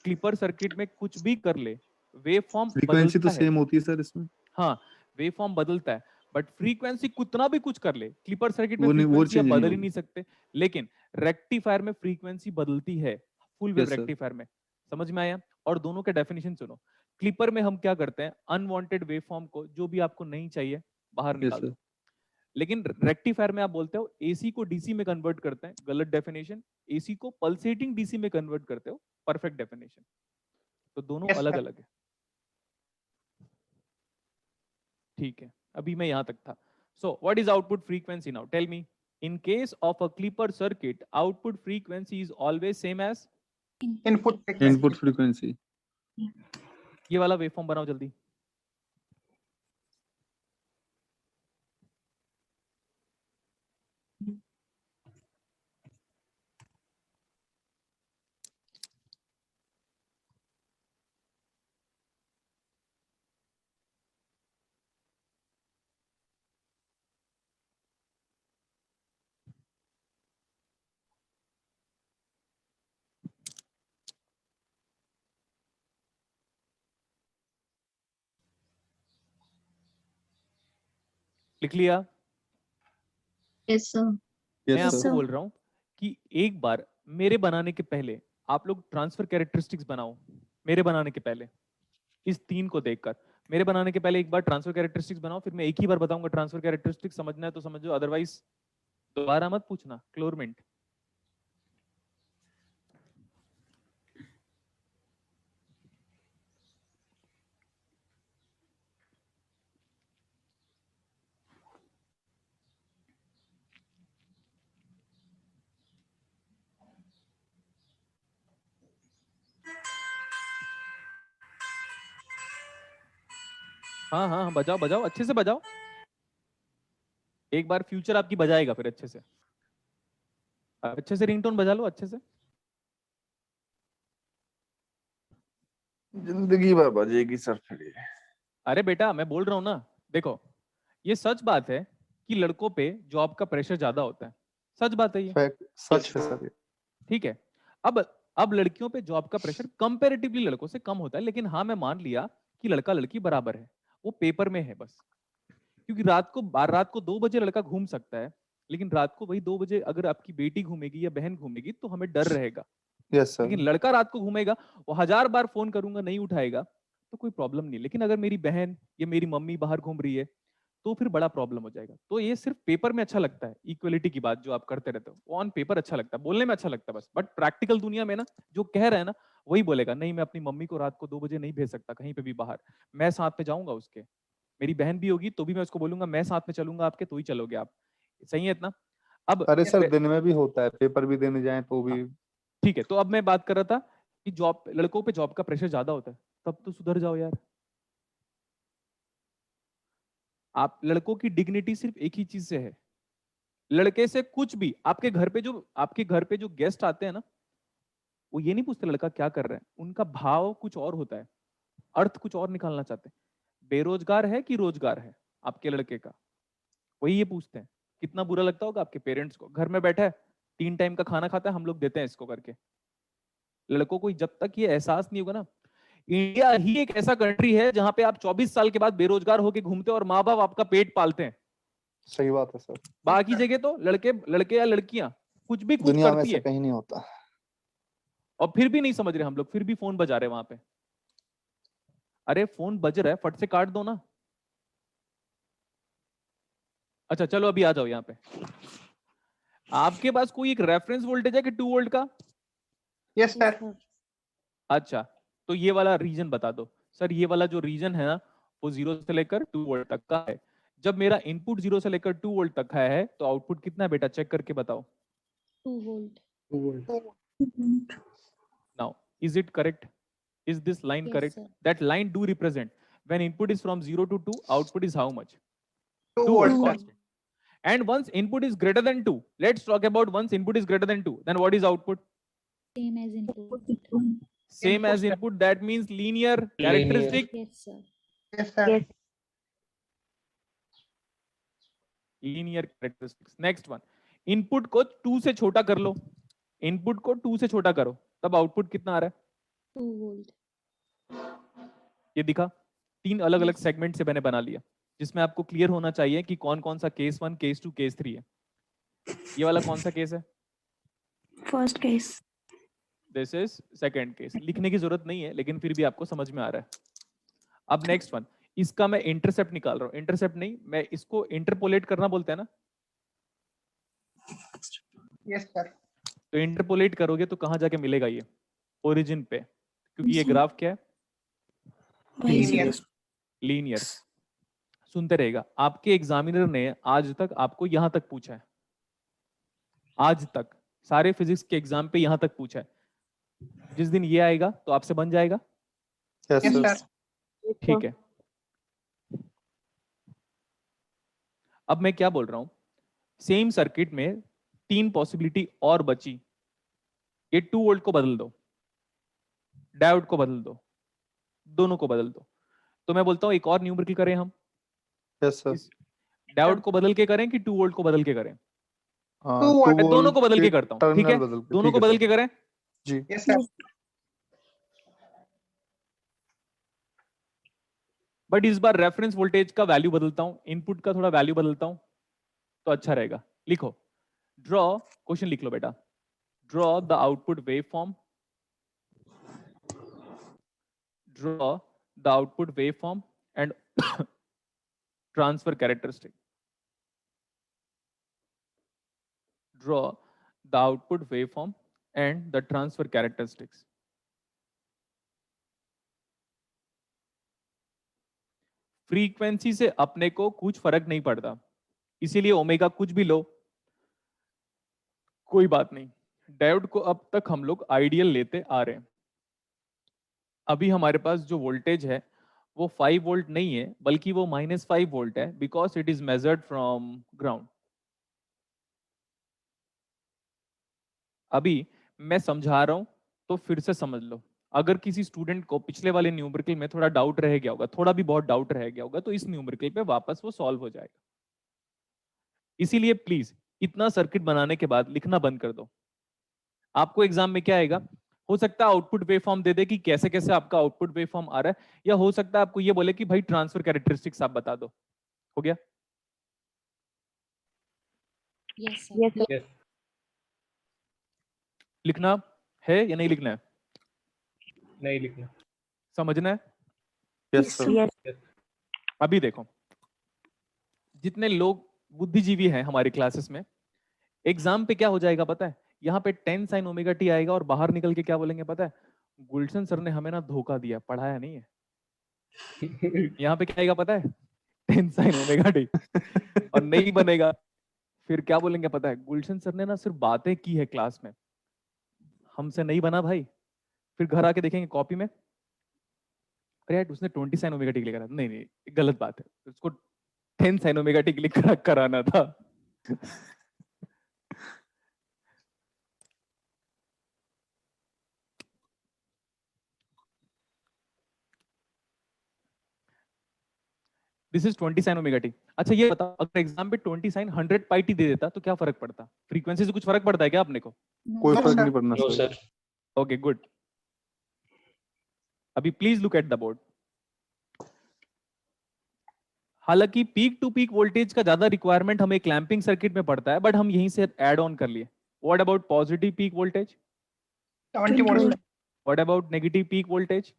क्लिपर सर्किट में कुछ भी कर ले, वेव फॉर्म फ्रीक्वेंसी बदलता तो है। सेम होती है सर इसमें। हाँ, वेव फॉर्म बदलता है, बट फ्रीक्वेंसी कितना भी कुछ कर ले, क्लिपर सर्किट में वो नहीं, वो फ्रीक्वेंसी आप चेंज नहीं बदल ही होगी। नहीं सकते। लेकिन रेक्टिफायर में फ्रीक्वेंसी बदलती है, full wave yes sir. Rectifier में। समझ में आया? और दोनों के डेफिनेशन सुनो। क्लिपर में हम क्या करते हैं, अनवांटेड वेव फॉर्म को, जो भी आपको नहीं चाहिए, बाहर यस निकाल सर। दो। लेकिन रेक्टिफायर में आप बोलते हो एसी को डीसी में कन्वर्ट करते हैं, गलत डेफिनेशन। एसी को पल्सेटिंग डीसी में कन्वर्ट करते हो, परफेक्ट डेफिनेशन। तो दोनों Yes, अलग sir. अलग है। ठीक है, अभी मैं यहां तक था। So what is output frequency now? Tell me. In case of a clipper circuit, output frequency is always same as Input frequency. Input frequency. ये वाला वेवफॉर्म बनाओ जल्दी। लिख लिया? Yes sir. मैं यस आपको सर। बोल रहा हूं कि एक बार मेरे बनाने के पहले आप लोग ट्रांसफर कैरेक्टरिस्टिक्स बनाओ। मेरे बनाने के पहले इस 3 को देखकर, मेरे बनाने के पहले एक बार ट्रांसफर कैरेक्टरिस्टिक्स बनाओ। फिर मैं एक ही बार बताऊंगा ट्रांसफर कैरेक्टरिस्टिक्स, समझना है तो समझो, अदरवाइज दोबारा मत पूछना। क्लोरमेंट हाँ हाँ हाँ, बजाओ बजाओ, अच्छे से बजाओ। एक बार फ्यूचर आपकी बजाएगा फिर अच्छे से। अच्छे से रिंगटोन बजा लो अच्छे से। जिंदगी भर बजेगी सर फिर ये। अरे बेटा मैं बोल रहा हूँ ना, देखो ये सच बात है कि लड़कों पे जॉब का प्रेशर ज्यादा होता है। सच बात है ये, फैक्ट सच है सर ये। ठीक है। अब लड़कियों पे जॉब का प्रेशर कंपैरेटिवली लड़कों से कम होता है। लेकिन हाँ, मैं मान लिया कि लड़का लड़की बराबर है, वो पेपर में है बस। क्योंकि रात को 2 बजे लड़का घूम सकता है, लेकिन रात को वही 2 बजे अगर आपकी बेटी घूमेगी या बहन घूमेगी तो हमें डर रहेगा। Yes sir. लेकिन लड़का रात को घूमेगा, वो 1000 बार फोन करूंगा नहीं उठाएगा तो कोई प्रॉब्लम नहीं। लेकिन अगर मेरी बहन या मेरी मम्मी बाहर घूम रही है तो फिर बड़ा प्रॉब्लम हो जाएगा। तो ये सिर्फ पेपर में अच्छा लगता है, इक्वलिटी की बात जो आप करते रहते हो, ऑन पेपर अच्छा लगता है, बोलने में अच्छा लगता है बस। बट प्रैक्टिकल दुनिया में ना, जो कह रहा है ना वही बोलेगा, नहीं मैं अपनी मम्मी को रात को 2 बजे नहीं भेज सकता कहीं पे भी बाहर, मैं साथ में जाऊंगा उसके। मेरी बहन भी होगी तो भी मैं उसको बोलूंगा मैं साथ में चलूंगा आपके, तो ही चलोगे आप। सही है इतना? अब अरे सर दिन में भी होता है, पेपर भी देने जाए तो भी। ठीक है, तो अब मैं बात कर रहा था कि जॉब, लड़कों पे जॉब का प्रेशर ज्यादा होता है। तब तो सुधर जाओ यार। आप लड़कों की डिग्निटी सिर्फ एक ही चीज से है, लड़के से कुछ भी। आपके घर पे जो गेस्ट आते हैं ना, वो ये नहीं पूछते लड़का क्या कर रहा है, उनका भाव कुछ और होता है, अर्थ कुछ और निकालना चाहते हैं। बेरोजगार है कि रोजगार है आपके लड़के का, वही ये पूछते हैं। कितना बुरा लगता होगा आपके पेरेंट्स को, घर में बैठा है 3 टाइम का खाना खाता है, हम लोग देते हैं इसको करके। लड़कों को जब तक ये एहसास नहीं होगा ना, इंडिया ही एक ऐसा कंट्री है जहां पे आप 24 साल के बाद बेरोजगार होके घूमते हो और माँ बाप आपका पेट पालते हैं। सही बात है सर। बाकी जगह तो लड़के या लड़कियां कुछ भी कुछ दुनिया में करती से है कहीं नहीं होता। और फिर भी नहीं समझ रहे हम लोग, फिर भी फोन बजा रहे वहां पे। अरे फोन बज रहा है, फट से काट दो ना। अच्छा चलो अभी आ जाओ यहाँ पे। आपके पास कोई एक रेफरेंस वोल्टेज है कि 2 वोल्ट का? Yes sir. अच्छा, तो ये वाला रीजन बता दो सर। ये वाला जो रीजन है ना, वो 0 से लेकर 2 वोल्ट तक का है। जब मेरा इनपुट 0 से लेकर 2 वोल्ट तक है तो आउटपुट कितना है बेटा, चेक करके बताओ। 2 volt. 2 volt. Now is it correct? Is this line Yes, correct? sir. That line do represent when input is from 0 to 2, output is how much? 2 2 volt volts. constant. And once input is greater than 2, let's talk about once input is greater than 2, then what is output? Same as input. Same as input, that means linear characteristic. Yes, sir. Yes sir. Linear characteristics. Next one. Input को 2 से छोटा कर लो, input को 2 से छोटा करो, तब output कितना आ रहा है? 2 वोल्ट। ये दिखा, 3 अलग अलग सेगमेंट से मैंने बना लिया, जिसमें आपको क्लियर होना चाहिए कि कौन कौन सा केस 1, केस 2, केस 3 है। ये वाला कौन सा केस है? First case. This is second case. लिखने की जरूरत नहीं है, लेकिन फिर भी आपको समझ में आ रहा है। अब नेक्स्ट वन, इसका मैं इंटरसेप्ट निकाल रहा हूं, इंटरसेप्ट नहीं, मैं इसको इंटरपोलेट करना बोलते हैं ना। Yes sir. तो इंटरपोलेट करोगे तो कहां जाके मिलेगा ये? ओरिजिन पे, क्योंकि ये ग्राफ क्या है? लीनियर। लीनियर। सुनते रहेगा, आपके एग्जामिनर ने आज तक आपको यहां तक पूछा है, आज तक सारे फिजिक्स के एग्जाम पे यहां तक पूछा है। जिस दिन ये आएगा तो आपसे बन जाएगा। Yes yes sir. सर। ठीक है, अब मैं क्या बोल रहा हूं, सेम सर्किट में 3 पॉसिबिलिटी और बची। ये 2 वोल्ट को बदल दो, डायोड को बदल दो, दोनों को बदल दो। तो मैं बोलता हूं एक और न्यूमेरिकल करें हम। Yes sir. डायोड को बदल के करें कि 2 वोल्ट को बदल के करें? हाँ, 2 वोल्ट। मैं दोनों को बदल के करता हूं, ठीक है? टर्मिनल बदल के, दोनों ठीक को है बदल सर। के करें। जी। Yes sir. बट इस बार रेफरेंस वोल्टेज का वैल्यू बदलता हूं, इनपुट का थोड़ा वैल्यू बदलता हूं, तो अच्छा रहेगा। लिखो, ड्रॉ, क्वेश्चन लिख लो बेटा। Draw the output waveform, draw the output waveform and transfer characteristic. Draw the output waveform and the transfer characteristics. Frequency से अपने को कुछ फर्क नहीं पड़ता, इसीलिए ओमेगा कुछ भी लो कोई बात नहीं। डायोड को अब तक हम लोग आइडियल लेते आ रहे हैं। अभी हमारे पास जो वोल्टेज है वो 5 वोल्ट नहीं है, बल्कि वो -5 वोल्ट है, because it is measured from ground. अभी मैं समझा रहा हूं तो फिर से समझ लो। अगर किसी स्टूडेंट को पिछले वाले न्यूमेरिकल में थोड़ा डाउट रह गया होगा, थोड़ा भी बहुत डाउट रह गया होगा, तो इस न्यूमेरिकल पे वापस वो सॉल्व हो जाएगा। इसीलिए प्लीज इतना सर्किट बनाने के बाद लिखना बंद कर दो। आपको एग्जाम में क्या आएगा, हो सकता है आउटपुट वेवफॉर्म दे दे कि कैसे कैसे आपका आउटपुट वेवफॉर्म आ रहा है, या हो सकता है आपको ये बोले कि भाई ट्रांसफर कैरेक्टरिस्टिक्स आप बता दो। हो गया? Yes sir. यस। लिखना है या नहीं लिखना है? नहीं लिखना। समझना है? Yes sir. अभी देखो, जितने लोग बुद्धिजीवी हैं हमारी क्लासेस में, एग्जाम पे क्या हो जाएगा पता है? यहाँ पे 10 sin ओमेगा टी आएगा और बाहर निकल के क्या बोलेंगे पता है? गुलशन सर ने हमें ना धोखा दिया, पढ़ाया नहीं है। यहाँ पे क्या आएगा पता है? 10 sin ओमेगा टी। और नहीं बनेगा, फिर क्या बोलेंगे पता है? गुलशन सर ने ना सिर्फ बातें की है क्लास में, हमसे नहीं बना भाई। फिर घर आके देखेंगे कॉपी में, अरे यार उसने 20 sin ओमेगा टी लिखा था। नहीं नहीं, गलत बात है, उसको 10 sin ओमेगा टी लिख कराना था। This is 20 sin omega T. अच्छा ये बताओ, अगर एग्जाम पे 20 sin 100 पाई टी दे देता तो क्या फर्क पड़ता? फ्रीक्वेंसी से कुछ फर्क पड़ता है क्या अपने को? कोई No, फर्क sir. नहीं पड़ना no sir. Sir. Okay good. अभी please look at the board. हालांकि पीक टू पीक वोल्टेज का ज्यादा रिक्वायरमेंट हमें क्लैंपिंग सर्किट में पड़ता है, बट हम यहीं से ऐड ऑन कर लिए। What about positive peak voltage? 70 volt. What about negative peak voltage?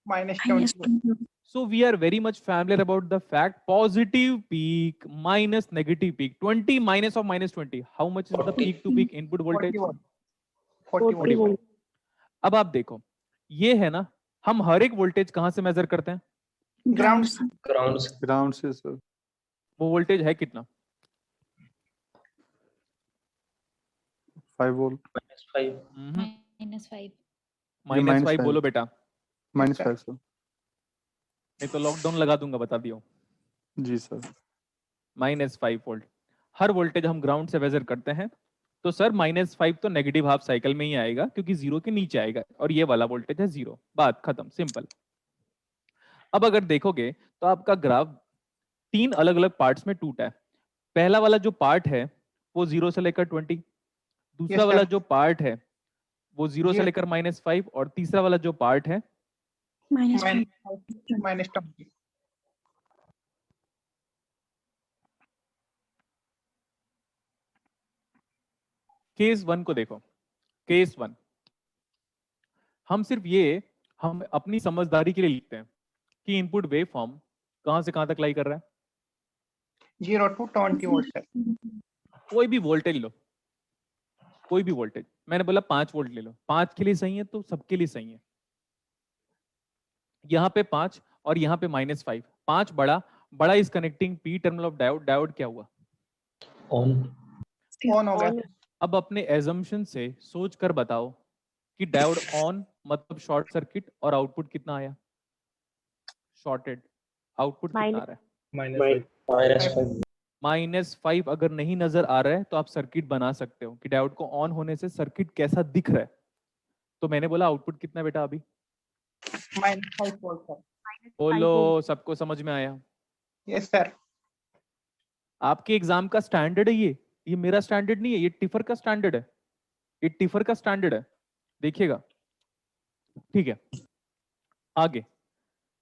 -70 volt. So we are very much familiar about the fact positive peak minus negative peak. 20 minus of -20. How much is the 40. peak to peak input voltage? 40 40 volt. volt. अब आप देखो, ये है ना, हम हर एक voltage कहां से मेजर करते हैं? ग्राउंड। ग्राउंड से। ग्राउंड से सर। वो वोल्टेज है कितना? 5 वोल्ट। -5। -5. -5 बोलो बेटा, -5 सर। नहीं तो लॉकडाउन लगा दूंगा, बता दियो। जी सर। -5 वोल्ट। हर वोल्टेज हम ग्राउंड से मेजर करते हैं, तो सर -5 तो नेगेटिव हाफ साइकिल में ही आएगा, क्योंकि 0 के नीचे आएगा, और ये वाला वोल्टेज है 0। बात खत्म, सिंपल। अब अगर देखोगे तो आपका ग्राफ 3 अलग अलग पार्ट्स में टूटा है। पहला वाला जो पार्ट है वो 0 से लेकर 20, दूसरा Yes, वाला sir. जो पार्ट है वो 0 से Zero. लेकर -5, और तीसरा वाला जो पार्ट है minus Minus 5. minus 20. केस 1 को देखो। केस 1 हम सिर्फ ये हम अपनी समझदारी के लिए लिखते हैं कि इनपुट वेव फॉर्म कहां से कहां तक लाई कर रहा है। 0 to 20 volts, sir. कोई भी वोल्टेज लो, कोई भी वोल्टेज, मैंने बोला 5 वोल्ट ले लो, 5 के लिए सही है तो सबके लिए सही है। यहाँ पे 5 और यहाँ पे -5, 5 बड़ा बड़ा is connecting P terminal of diode. Diode क्या हुआ? ऑन। On हो गया. अब अपने एजम्पशन से सोच कर बताओ कि डायोड ऑन मतलब शॉर्ट सर्किट और आउटपुट कितना आया? शॉर्टेड। आउटपुट कितना आ रहा है? -5. -5 अगर नहीं नजर आ रहा है तो आप सर्किट बना सकते हो कि डायोड को ऑन होने से सर्किट कैसा दिख रहा है। तो मैंने बोला आउटपुट कितना बेटा अभी? -5 volts, sir. बोलो, सबको समझ में आया? Yes, sir. आपके एग्जाम का स्टैंडर्ड है ये मेरा स्टैंडर्ड नहीं है, ये टिफर का स्टैंडर्ड है, ये टिफर का स्टैंडर्ड है, देखिएगा। ठीक है, आगे।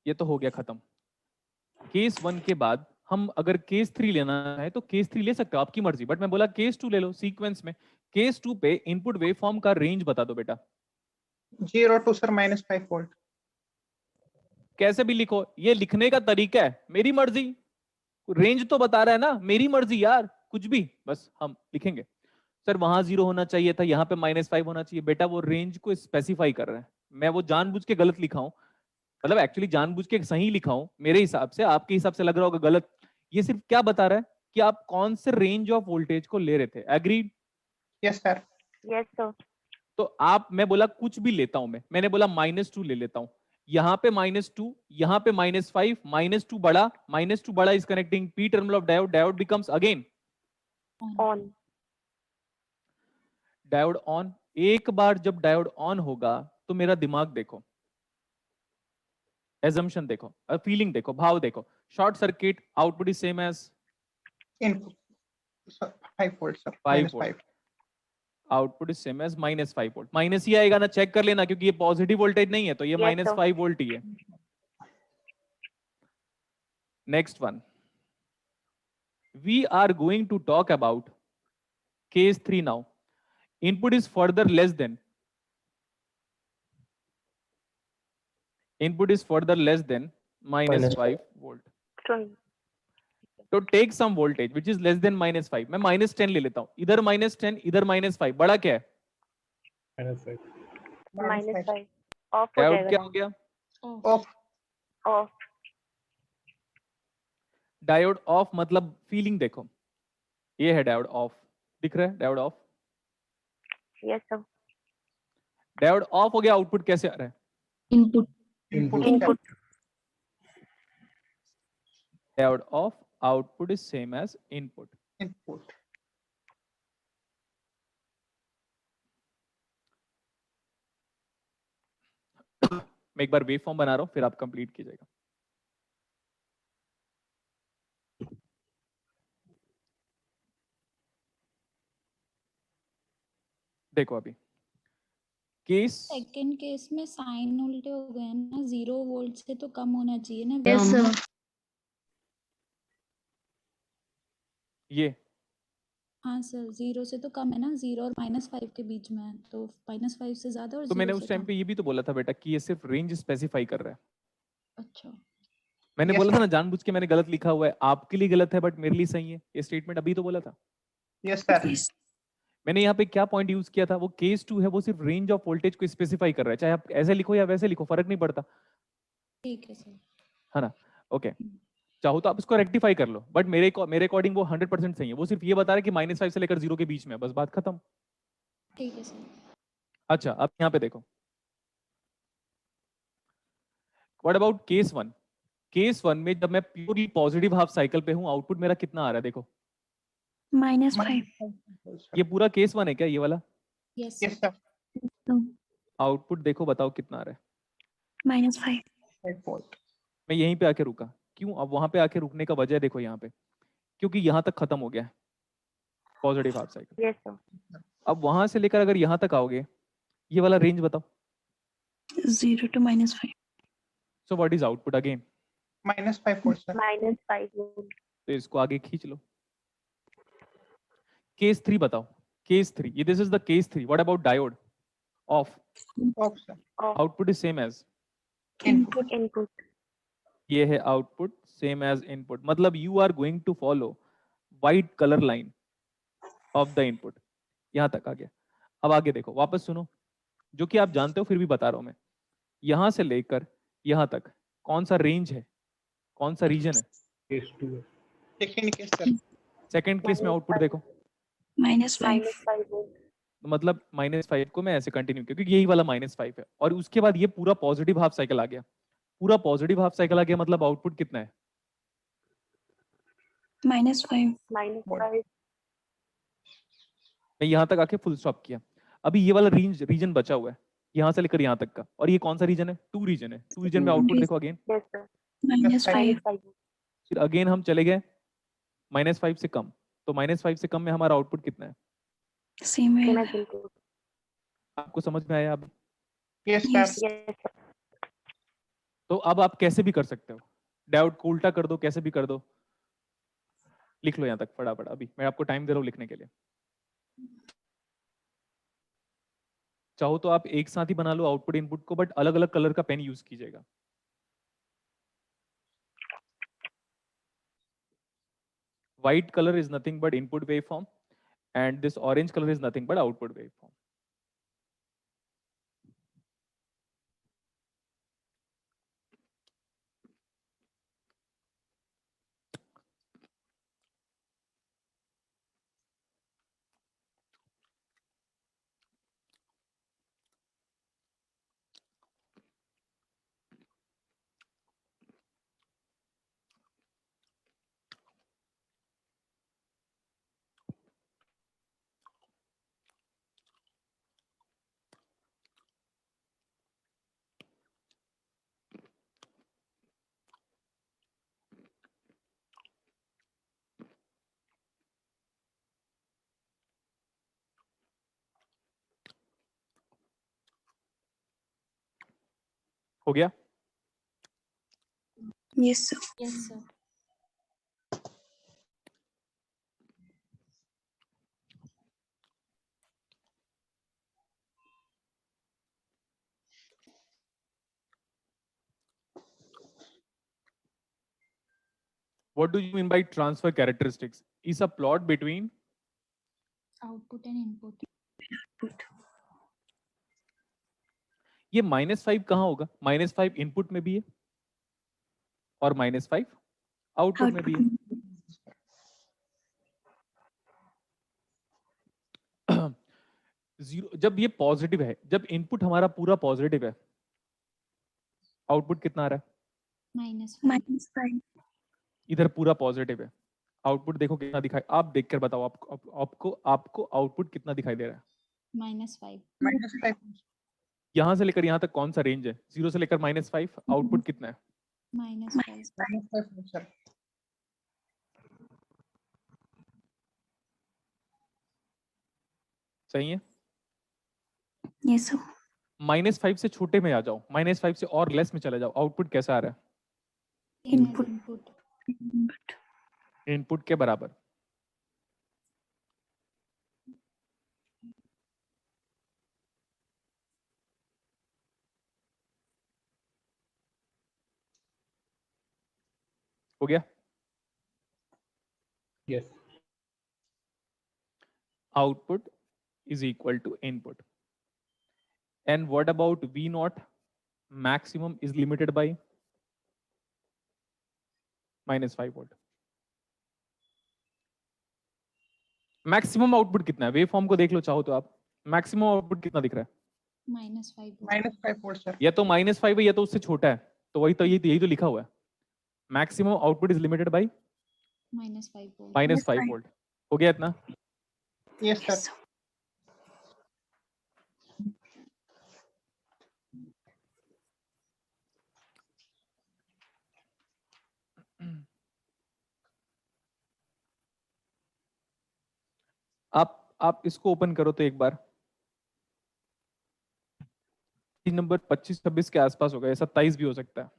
ये तो हो गया खत्म। केस 1 के बाद हम अगर केस 3 लेना है तो केस 3 ले सकते हो, आपकी मर्जी, बट मैं बोला केस 2 ले लो सीक्वेंस में। केस 2 पे इनपुट वेवफॉर्म का रेंज बता दो बेटा। 0 to sir -5 volt. कैसे भी लिखो, ये लिखने का तरीका है, मेरी मर्जी। रेंज तो बता रहा है ना, मेरी मर्जी यार, कुछ भी बस हम लिखेंगे। सर वहां 0 होना चाहिए था, यहाँ पे -5 होना चाहिए। बेटा वो रेंज को स्पेसिफाई कर रहा है, मैं वो जानबूझ के गलत लिखा हूं, मतलब एक्चुअली जानबूझ के सही लिखा हूं मेरे हिसाब से, आपके हिसाब से लग रहा होगा गलत। ये सिर्फ क्या बता रहा है कि आप कौन से रेंज ऑफ वोल्टेज को ले रहे थे। Agreed? Yes, sir. Yes, sir. तो आप, मैं बोला कुछ भी लेता हूं, मैंने बोला -2 ले लेता हूं, यहाँ पे -2, यहाँ पे -5, -2 बड़ा is connecting P terminal of diode. Diode becomes again On. Diode on. एक बार जब डायोड ऑन होगा तो मेरा दिमाग देखो, एजम्पशन देखो, फीलिंग देखो, भाव देखो। Short circuit, output is same as Input. Sir, 5 volts, sir. 5 -5. Volt, output is same as -5 volt. Minus ही आएगा ना, चेक कर लेना, क्योंकि ये पॉजिटिव वोल्टेज नहीं है तो ये Yes, sir. -5 वोल्ट ही है। Next one, we are going to talk about case 3 now. Input is further less than, input is further less than -5 volt. तो take some voltage which is less than -5। मैं -10 ले लेता हूं, इधर -10 इधर -5, बड़ा क्या है? -5. -5. Off हो डायोड जाएगा क्या ना. हो गया? Off. Off. डायोड ऑफ मतलब फीलिंग देखो, ये है डायोड ऑफ, दिख रहा है diode off. Yes, sir. Diode off हो गया, आउटपुट कैसे आ रहा है? Input. Input. Diode off, output is same as input. Input. मैं एक बार वेव फॉर्म बना रहा हूं, फिर आप कंप्लीट कीजिएगा। देखो अभी केस सेकंड केस में साइन उल्टे हो गए ना, 0 वोल्ट से तो कम होना चाहिए ना। Yes, sir. ये हाँ सर, 0 से तो कम है ना, 0 और -5 के बीच में है, तो -5 से ज्यादा और तो मैंने 0 उस से टाइम कम। पे ये भी तो बोला था बेटा कि ये सिर्फ रेंज स्पेसिफाई कर रहा है। अच्छा, मैंने Yes, बोला था sir. ना, जानबूझ के मैंने गलत लिखा हुआ है, आपके लिए गलत है बट मेरे लिए सही है, ये स्टेटमेंट अभी तो बोला था। Yes, sir. मैंने यहाँ पे क्या पॉइंट यूज किया था, वो केस 2 है, वो सिर्फ रेंज ऑफ वोल्टेज को स्पेसिफाई कर रहा है, चाहे आप ऐसे लिखो या वैसे लिखो, फर्क नहीं पड़ता, ठीक है सर। है ना? ओके, चाहो तो आप इसको रेक्टिफाई कर लो, बट मेरे अकॉर्डिंग वो 100% सही है। वो सिर्फ ये बता रहा है कि -5 से लेकर 0 के बीच में है, बस बात खत्म। ठीक है सर। अच्छा, अब यहाँ पे देखो, व्हाट अबाउट केस 1? केस 1 में जब मैं प्योरली पॉजिटिव हाफ साइकिल पे हूँ, आउटपुट मेरा कितना आ रहा है? देखो, -5. ये पूरा केस 1 है क्या, ये वाला? Yes Yes, sir. sir. Output देखो, बताओ कितना आ रहा है? -5. 5 volt. मैं यहीं पे आके रुका, क्यों? अब वहां पे आके रुकने का वजह देखो यहाँ पे, क्योंकि यहाँ तक खत्म हो गया है। Positive half cycle. Yes, sir. अब वहां से लेकर अगर यहाँ तक आओगे, ये वाला रेंज बताओ। 0 to -5. So what is output again? -5 volt, sir. -5 volt. तो इसको आगे खींच लो। केस 3 बताओ। केस 3, ये this is the case 3। What about diode? Off. Off, sir. Off. Output is same as, Input. Input. ये है आउटपुट सेम एज इनपुट। मतलब you are going to follow white colour line of the input. यहां तक आ गया। अब आगे देखो, वापस सुनो, जो कि आप जानते हो फिर भी बता रहा हूं मैं। यहां से लेकर यहां तक कौन सा रेंज है, कौन सा रीजन है? केस 2 है। Second case, sir. Second case में आउटपुट देखो, -5. -5 volt. मतलब -5 को मैं ऐसे कंटिन्यू किया क्योंकि यही वाला -5 है, और उसके बाद ये पूरा पॉजिटिव हाफ साइकिल आ गया। पूरा पॉजिटिव हाफ साइकिल आ गया, मतलब आउटपुट कितना है? -5. -5. मैं यहाँ तक आके फुल स्टॉप किया। अभी ये वाला रीजन बचा हुआ है, यहाँ से लेकर यहाँ तक का, और ये कौन सा रीजन है? 2 रीजन है। 2 रीजन में आउटपुट देखो अगेन। Yes, sir. -5. -5 volt. फिर अगेन हम चले गए -5 से कम, तो -5 से कम में हमारा आउटपुट कितना है? Same Same way. as input. आपको समझ में आया? अब Yes, sir. Yes. Yes, sir. तो अब आप कैसे भी कर सकते हो, डायोड को उल्टा कर दो, कैसे भी कर दो। लिख लो यहाँ तक फटाफट, अभी मैं आपको टाइम दे रहा हूँ लिखने के लिए। चाहो तो आप एक साथ ही बना लो आउटपुट इनपुट को, बट अलग अलग कलर का पेन यूज कीजिएगा। White color is nothing but input waveform, and this orange color is nothing but output waveform. हो गया? Yes, sir. Yes, sir. What do you mean by transfer characteristics? Is a plot between Output and input. ये -5 कहाँ होगा? -5 input में भी है और -5 output में भी है। जीरो, जब ये पॉजिटिव है, जब इनपुट हमारा पूरा पॉजिटिव है, आउटपुट कितना आ रहा है? -5. इधर पूरा पॉजिटिव है, आउटपुट देखो कितना दिखाई, आप देखकर बताओ आपको आउटपुट कितना दिखाई दे रहा है? -5. -5. यहां से लेकर यहां तक कौन सा रेंज है? 0 से लेकर -5, आउटपुट कितना है? -5. -5 volt, sir. सही है? Yes, sir. -5 से छोटे में आ जाओ, -5 से और लेस में चले जाओ, आउटपुट कैसा आ रहा है? Same as Input. input. Input के बराबर। हो गया? Yes. Output is equal to input. And what about V naught? Maximum is limited by -5 volt. Maximum output कितना है? वेव फॉर्म को देख लो चाहो तो आप, मैक्सिमम आउटपुट कितना दिख रहा है? -5 volt. -5 volt, sir. या तो -5 है या तो उससे छोटा है, तो वही तो यही तो लिखा हुआ है, maximum output is limited by -5 volt. -5 volt. हो गया इतना? Yes, sir. आप इसको ओपन करो तो एक बार, पेज नंबर 25-26 के आसपास होगा, या 27 भी हो सकता है,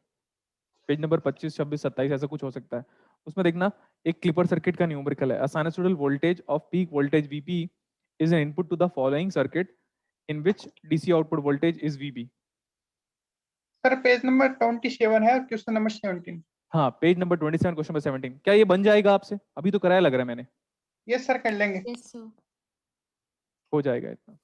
पेज नंबर 25, 26, 27 ऐसा कुछ हो सकता है। उसमें देखना एक क्लिपर सर्किट का न्यूमेरिकल है, a sinusoidal voltage of peak voltage Vp is an input to the following circuit in which DC output voltage is Vb। Sir page number 27 है, क्वेश्चन नंबर 17। हाँ, पेज नंबर 27 क्वेश्चन नंबर 17। क्या ये बन जाएगा आपसे? अभी तो कराया लग रहा है मैंने। यस सर, कर लेंगे। Yes sir. हो जाएगा इतना।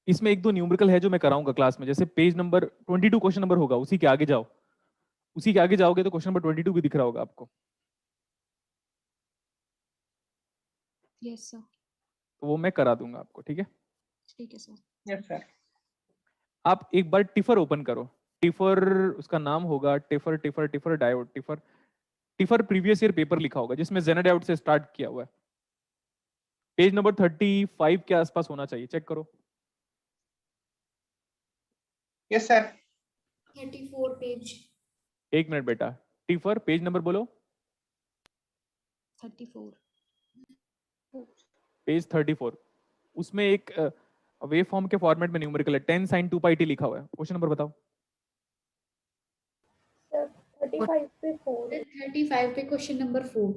इसमें एक दो न्यूमेरिकल है जो मैं कराऊंगा क्लास में, जैसे पेज नंबर 22 क्वेश्चन नंबर होगा, उसी के आगे जाओ, उसी के आगे जाओगे तो क्वेश्चन नंबर 22 भी दिख रहा होगा आपको, यस सर। तो वो मैं करा दूंगा आपको, ठीक है? ठीक है सर। Yes sir. आप एक बार टिफर ओपन करो, टिफर उसका नाम होगा, tipper tipper tipper diode, tipper tipper previous year paper लिखा होगा जिसमें जेना डायोड से स्टार्ट किया हुआ है, पेज नंबर 35 के आसपास होना चाहिए, चेक करो। Yes sir. 34 पेज। एक मिनट बेटा, टिफर पेज नंबर बोलो। 34। पेज 34, उसमें एक वेव फॉर्म के फॉर्मेट में न्यूमेरिकल है, 10 sin 2 pi t लिखा हुआ है। क्वेश्चन नंबर बताओ। सर 35 पे 4। 35 पे क्वेश्चन नंबर 4।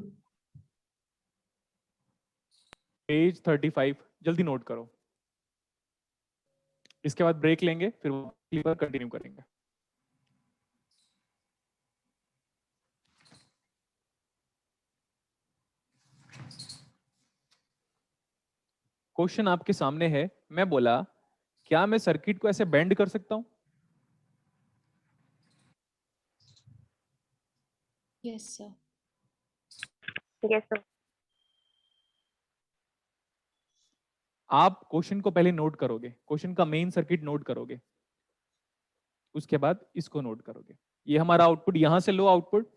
पेज 35 जल्दी नोट करो, इसके बाद ब्रेक लेंगे, फिर वो कंटिन्यू करेंगे। क्वेश्चन आपके सामने है, मैं बोला क्या मैं सर्किट को ऐसे बेंड कर सकता हूं? Yes sir. Yes sir. आप क्वेश्चन को पहले नोट करोगे, क्वेश्चन का मेन सर्किट नोट करोगे, उसके बाद इसको नोट करोगे। ये हमारा आउटपुट यहां से लो आउटपुट,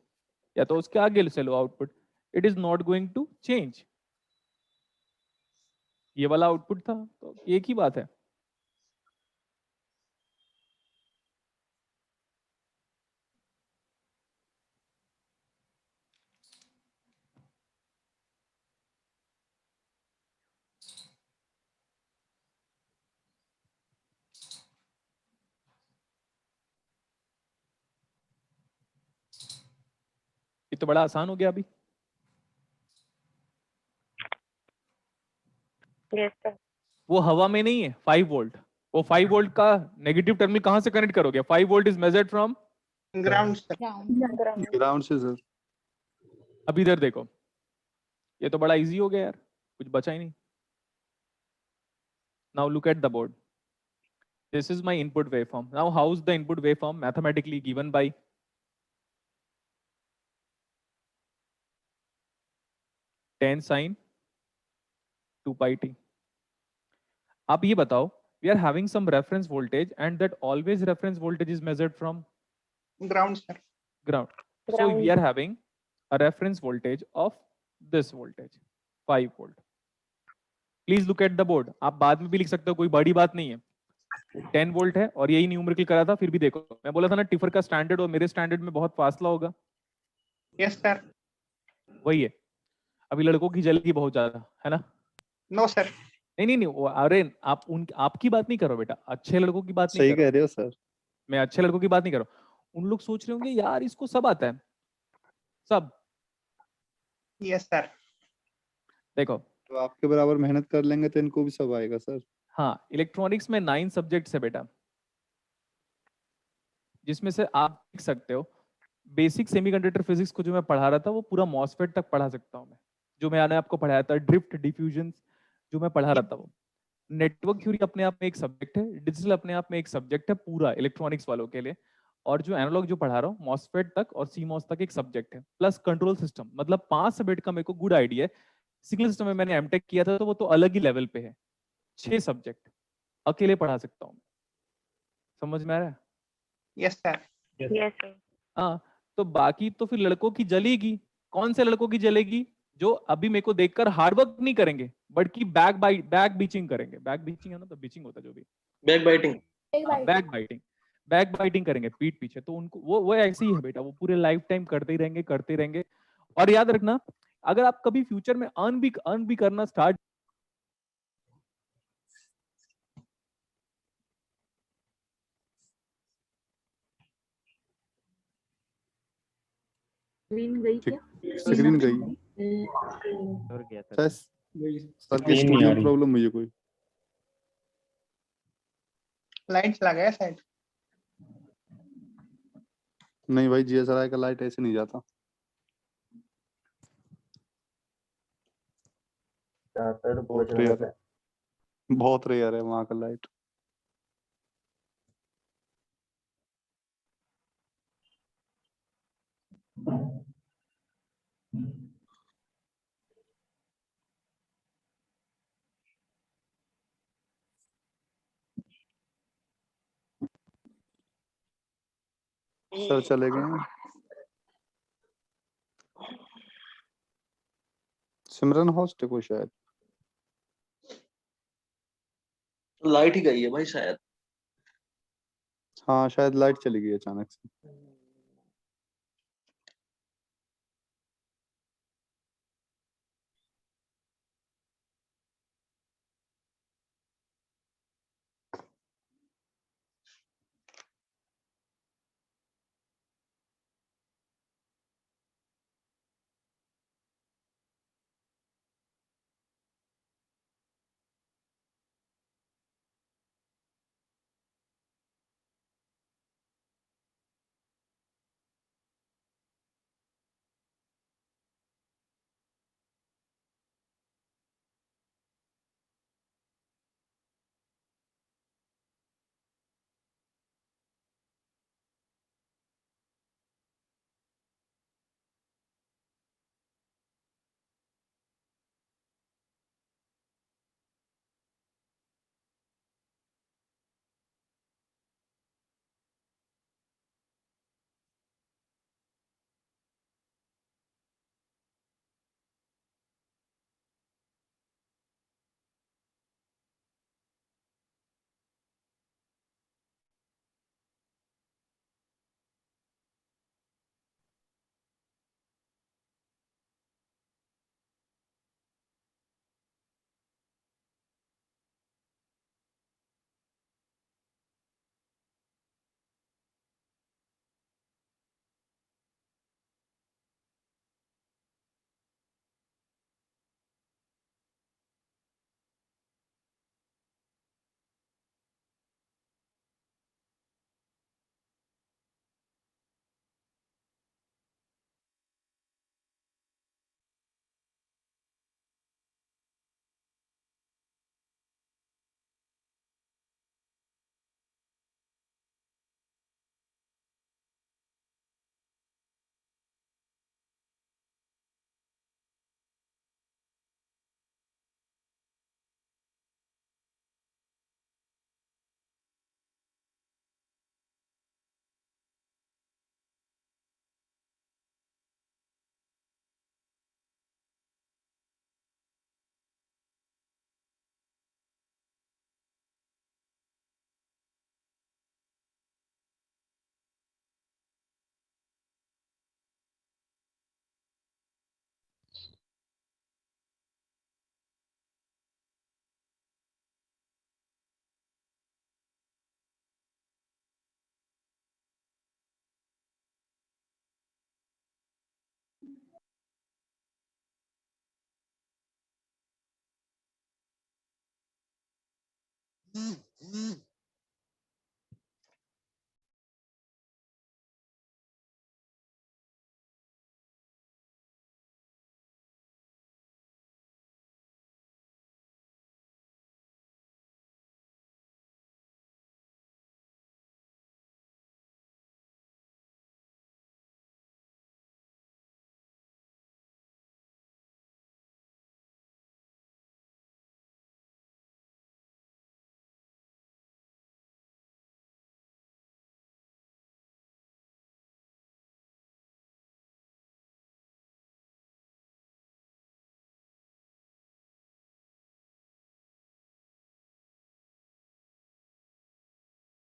या तो उसके आगे से लो output, it is not going to change. ये वाला आउटपुट था, तो एक ही बात है। ये तो बड़ा आसान हो गया अभी। Yes sir. वो हवा में नहीं है 5 वोल्ट, वो 5 वोल्ट का नेगेटिव टर्मिनल कहां से कनेक्ट करोगे? 5 volt is measured from ground sir. Ground. Ground से सर। अब इधर देखो, ये तो बड़ा इजी हो गया यार, कुछ बचा ही नहीं। Now look at the board, this is my input waveform. Now how is the input waveform mathematically given by 10 sin 2 pi t। आप ये बताओ, we are having some reference voltage and that always reference voltage is measured from ground sir. ground. So Ground. we are having a reference voltage of this voltage 5 volt। Please look at the board। आप बाद में भी लिख सकते हो, कोई बड़ी बात नहीं है। 10 वोल्ट है और यही न्यूमेरिकल करा था, फिर भी देखो मैं बोला था ना टिफर का स्टैंडर्ड और मेरे स्टैंडर्ड में बहुत फासला होगा। Yes sir. वही है, अभी लड़कों की जलेगी बहुत ज्यादा, है ना? No sir. नहीं, अरे आप आपकी बात नहीं करो बेटा, अच्छे लड़कों की बात नहीं सही करो। कह रहे हो सर। मैं अच्छे लड़कों की बात नहीं कर रहा हूं। उन लोग सोच रहे होंगे यार इसको सब आता है, सब। Yes sir. देखो, तो आपके बराबर मेहनत कर लेंगे तो इनको भी सब आएगा सर। हाँ, इलेक्ट्रॉनिक्स में 9 सब्जेक्ट्स है बेटा, जिसमें से आप देख सकते हो बेसिक सेमीकंडक्टर फिजिक्स को जो मैं पढ़ा रहा था वो पूरा मॉसफेट तक पढ़ा सकता हूँ मैं, जो मैंने आपको पढ़ाया था, ड्रिफ्ट डिफ्यूजन जो मैं पढ़ा रहा था वो। नेटवर्क थ्योरी अपने आप में एक सब्जेक्ट है, डिजिटल अपने आप में एक सब्जेक्ट है पूरा इलेक्ट्रॉनिक्स वालों के लिए, और जो एनालॉग जो पढ़ा रहा हूँ मॉसफेट तक और सीमॉस तक एक सब्जेक्ट है, प्लस कंट्रोल सिस्टम, मतलब 5 सब्जेक्ट का मेरे को गुड आइडिया है। सिग्नल सिस्टम में मैंने एमटेक किया था तो वो तो अलग ही लेवल पे है, 6 सब्जेक्ट अकेले पढ़ा सकता हूँ। समझ में आ रहा है? Yes sir. Yes sir. हाँ, तो बाकी तो फिर लड़कों की जलेगी। कौन से लड़कों की जलेगी? जो अभी मेरे को देखकर हार्डवर्क नहीं करेंगे बट की बैक बीचिंग करेंगे। बैक बीचिंग है ना, तो बीचिंग होता है जो भी, back biting. Back biting. Back biting करेंगे पीठ पीछे, तो उनको वो ऐसे ही है बेटा, वो पूरे लाइफ टाइम करते ही रहेंगे करते ही रहेंगे। और याद रखना, अगर आप कभी फ्यूचर में अर्न भी करना स्टार्ट, स्क्रीन गई क्या? स्क्रीन गई और गया था शायद, सर की स्क्रीन नहीं स्टूडियो आ में रही। प्रॉब्लम हुई है कोई। लाइट चला गया शायद। नहीं भाई, जीएसआरआई का लाइट ऐसे नहीं जाता। बहुत रेयर है, बहुत रेयर है वहाँ का लाइट। सर चले गए हैं। सिमरन होस्ट है कोई शायद। लाइट ही गई है भाई शायद। हाँ शायद लाइट चली गई अचानक से।